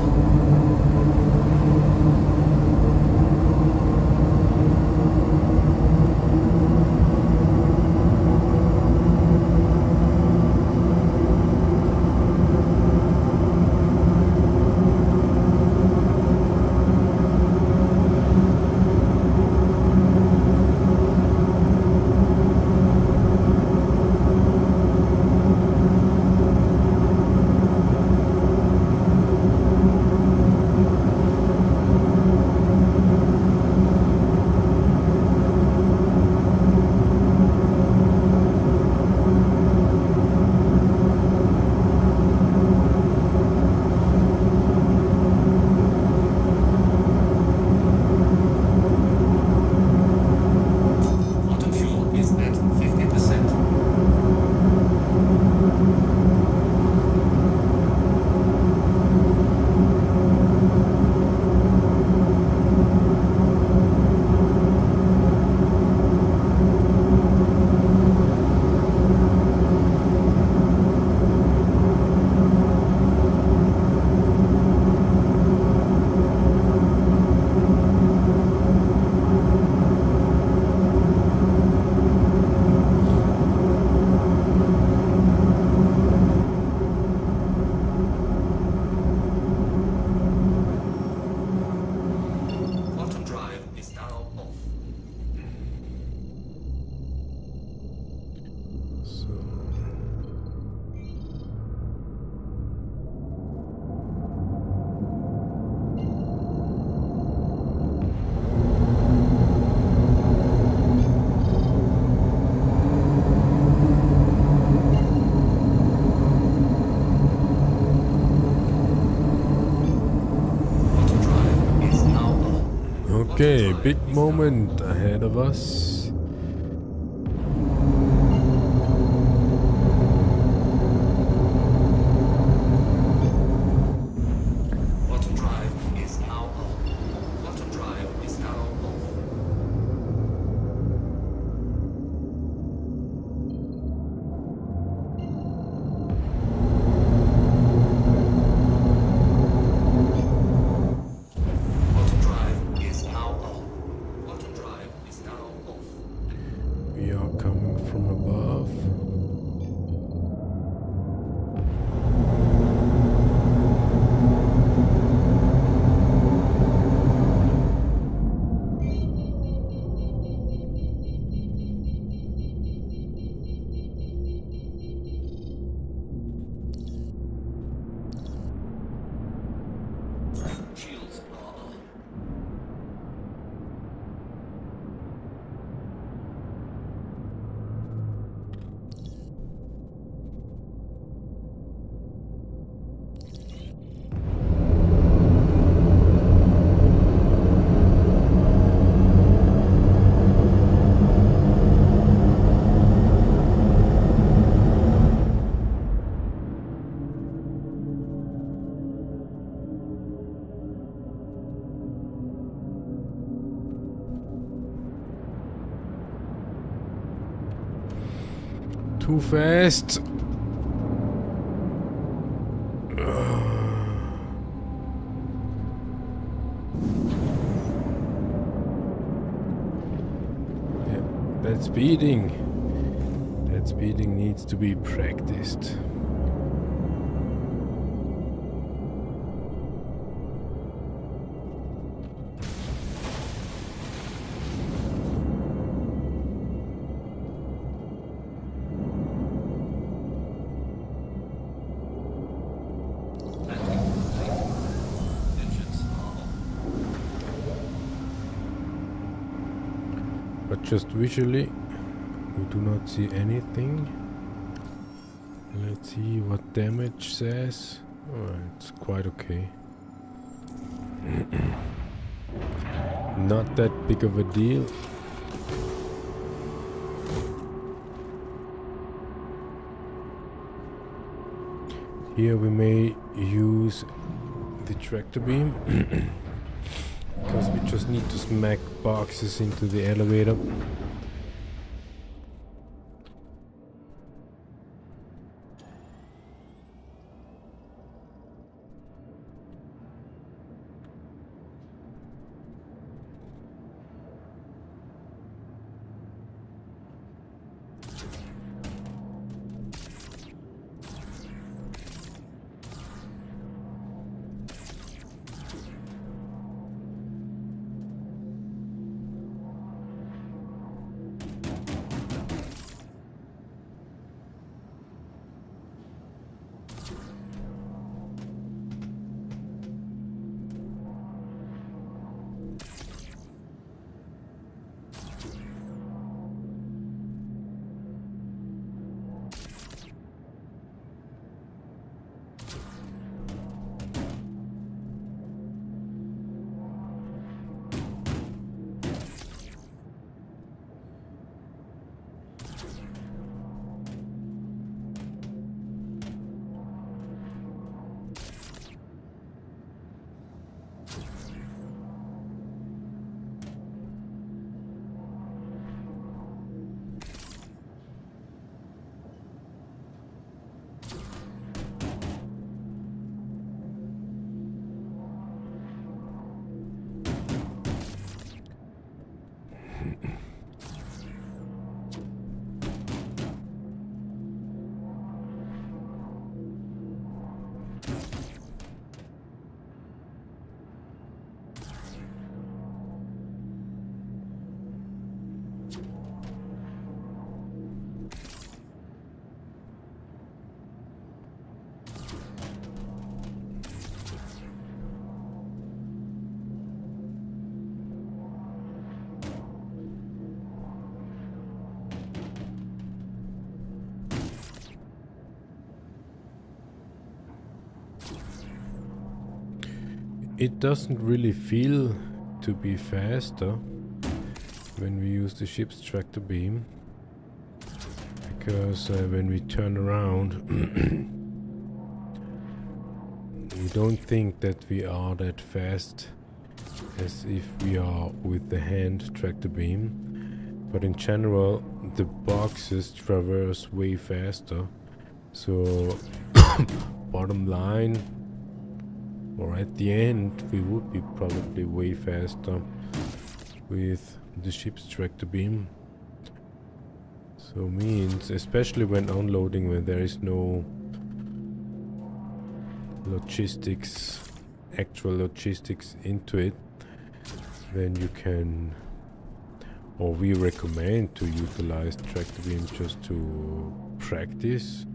Auto fuel is at 50%. Auto drive is now off. So Auto drive is now on. okay, big moment ahead of us. Auto drive is now on. Auto drive is now off. Auto drive is now on. Auto drive is now off. Too fast. That speeding needs to be practiced. But just visually, we do not see anything. Let's see what damage says. Oh, it's quite okay. Not that big of a deal. Here we may use the tractor beam. Because we just need to smack boxes into the elevator. It doesn't really feel to be faster when we use the ship's tractor beam, because when we turn around we don't think that we are that fast as if we are with the hand tractor beam, but in general the boxes traverse way faster, so bottom line, or at the end, we would be probably way faster with the ship's tractor beam. So means, especially when unloading, when there is no logistics, actual logistics into it, then you can, or we recommend to utilize tractor beam just to practice.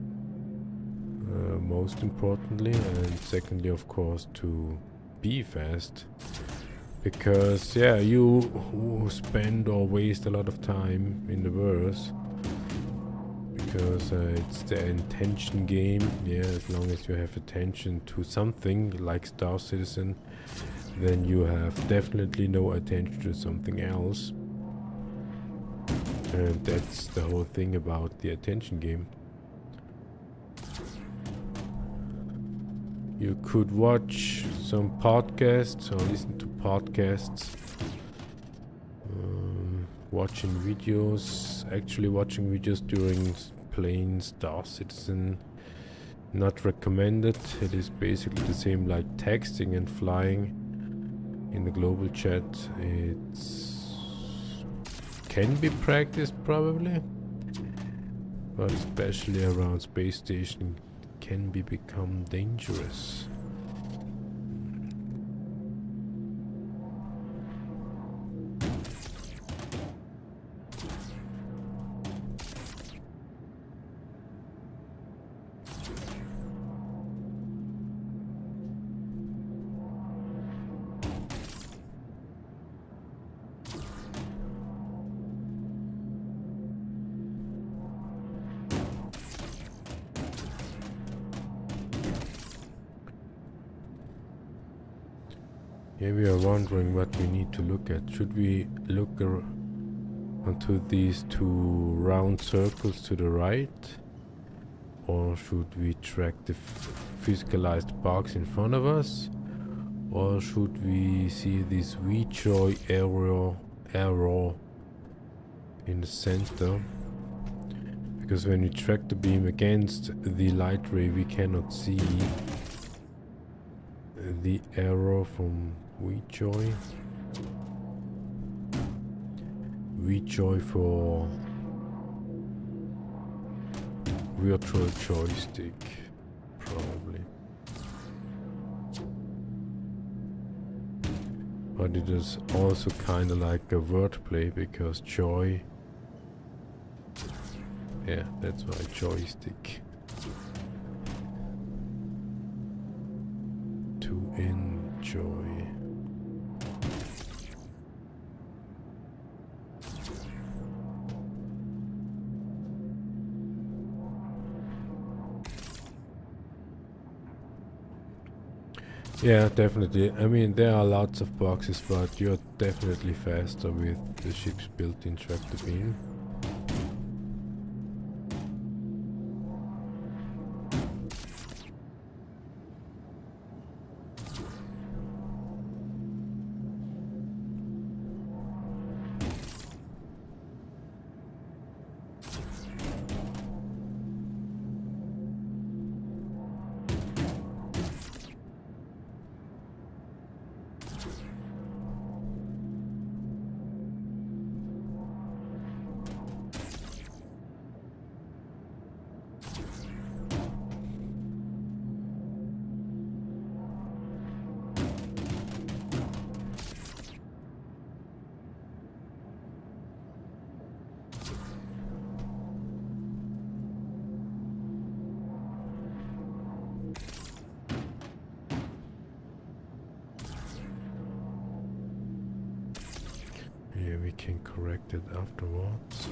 Most importantly, and secondly of course to be fast, because yeah, you spend or waste a lot of time in the verse, because it's the attention game. Yeah, as long as you have attention to something like Star Citizen, then you have definitely no attention to something else, and that's the whole thing about the attention game. You could watch some podcasts or listen to podcasts, watching videos, actually watching videos during plain Star Citizen. Not recommended. It is basically the same like texting and flying in the global chat. It's can be practiced probably, but especially around space station can become dangerous. Yeah, we are wondering what we need to look at. Should we look onto these two round circles to the right? Or should we track the physicalized box in front of us? Or should we see this V-joy arrow in the center? Because when we track the beam against the light ray, we cannot see the arrow from V-joy. V-joy for virtual joystick, probably. But it is also kind of like a wordplay because joy. Yeah, that's why joystick. To enjoy. Yeah, definitely. I mean, there are lots of boxes, but you're definitely faster with the ship's built-in tractor beam. Yeah, we can correct it afterwards.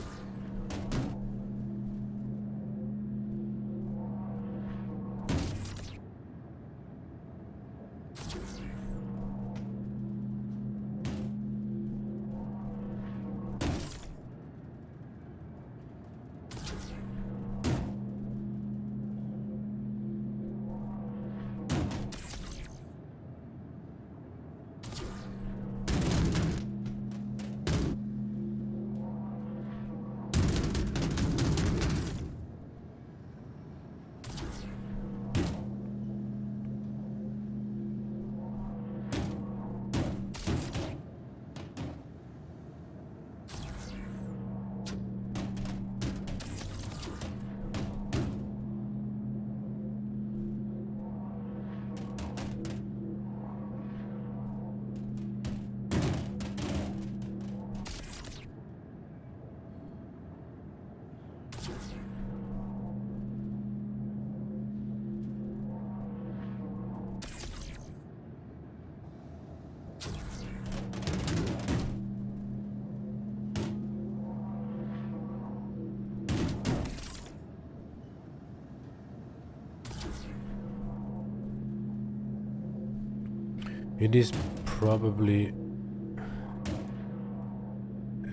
It is probably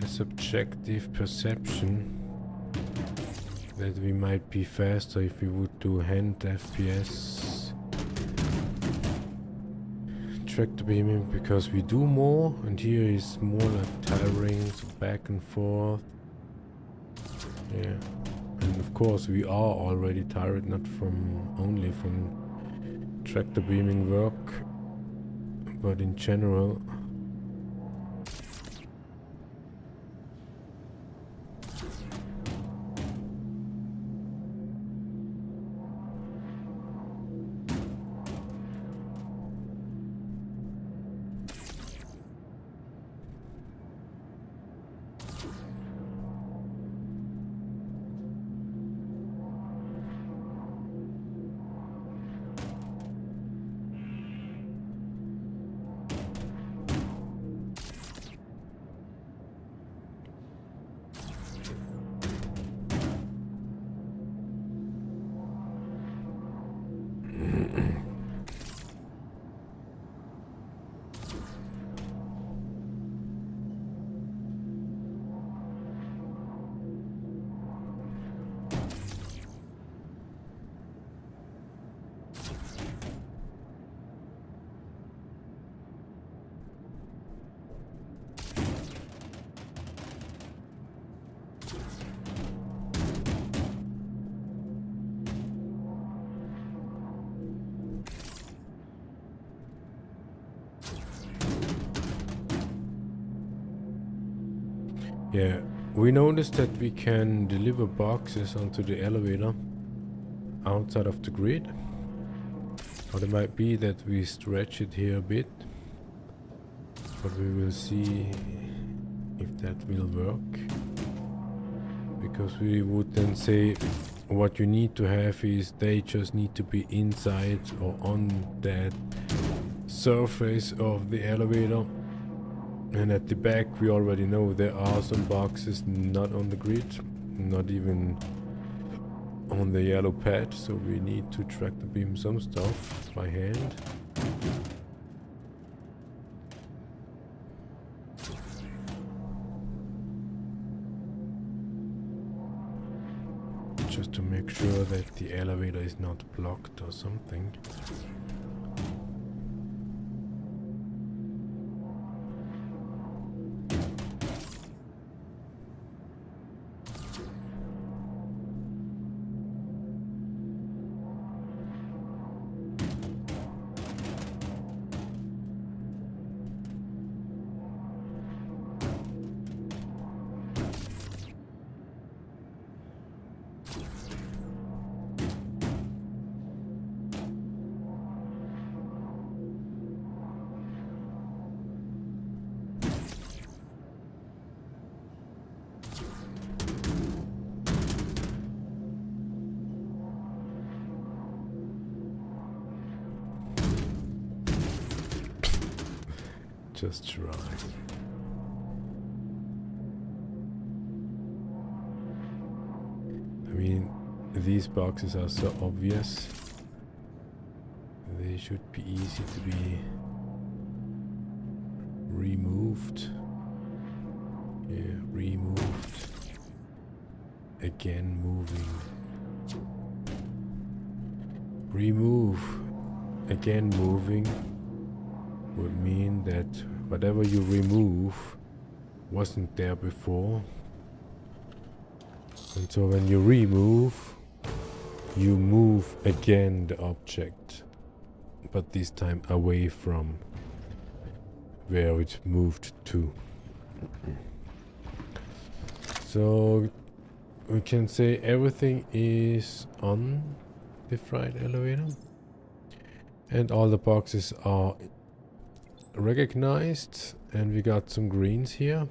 a subjective perception that we might be faster if we would do hand FPS tractor beaming, because we do more, and here is more like tiring, so back and forth. Yeah, And of course we are already tired, not from only from tractor beaming work, but in general. Yeah, we noticed that we can deliver boxes onto the elevator outside of the grid. Or it might be that we stretch it here a bit, but we will see if that will work. Because we would then say what you need to have is they just need to be inside or on that surface of the elevator. And at the back we already know there are some boxes not on the grid, not even on the yellow pad, so we need to tractor beam some stuff by hand. Just to make sure that the elevator is not blocked or something. Just try. I mean, these boxes are so obvious. They should be easy to be removed. Yeah, removed. Again moving. Remove. Again moving. Would mean that whatever you remove wasn't there before. And so when you remove, you move again the object, but this time away from where it moved to. So we can say everything is on the freight elevator and all the boxes are recognized, and we got some greens here.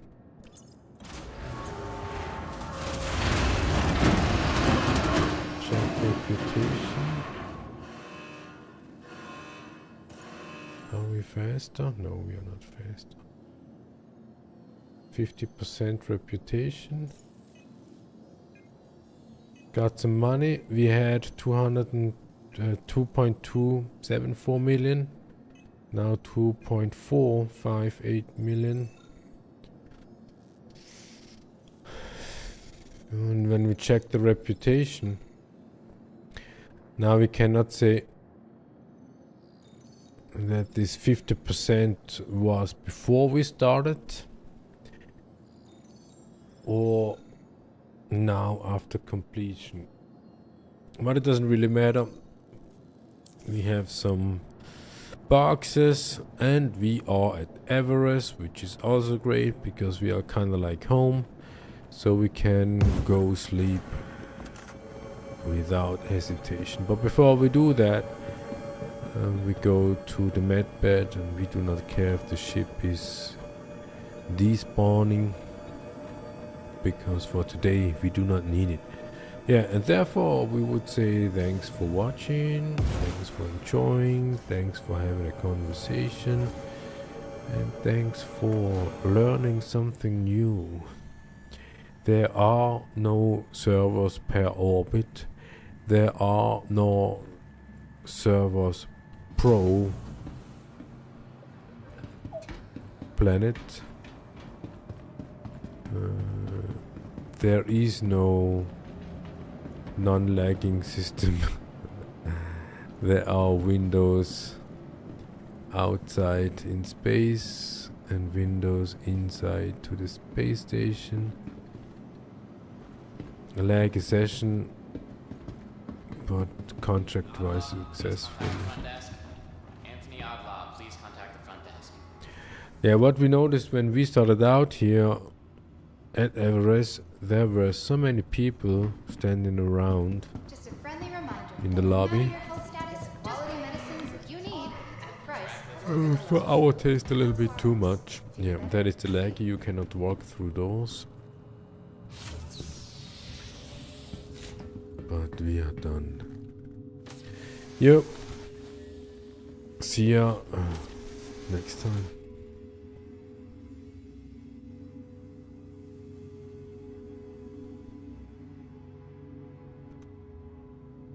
Check reputation. Are we faster? No, we are not faster. 50% reputation. Got some money. We had 2.274 million. Now 2.458 million. And when we check the reputation, now we cannot say that this 50% was before we started, or now after completion. But it doesn't really matter. We have some boxes and we are at Everest, which is also great because we are kind of like home, so we can go sleep without hesitation. But before we do that, we go to the med bed, and we do not care if the ship is despawning, because for today we do not need it. Yeah, and therefore we would say thanks for watching, thanks for enjoying, thanks for having a conversation, and thanks for learning something new. There are no servers per orbit. There are no servers pro planet. There is no non-lagging system. There are windows outside in space and windows inside to the space station. A lag session, but contract-wise successful. Yeah, what we noticed when we started out here at Everest, there were so many people standing around Just a friendly reminder. in the lobby. Your health status, quality medicines you need at price. For our taste, a little bit too much. Yeah, that is the laggy. You cannot walk through doors. But we are done. Yep. See ya next time.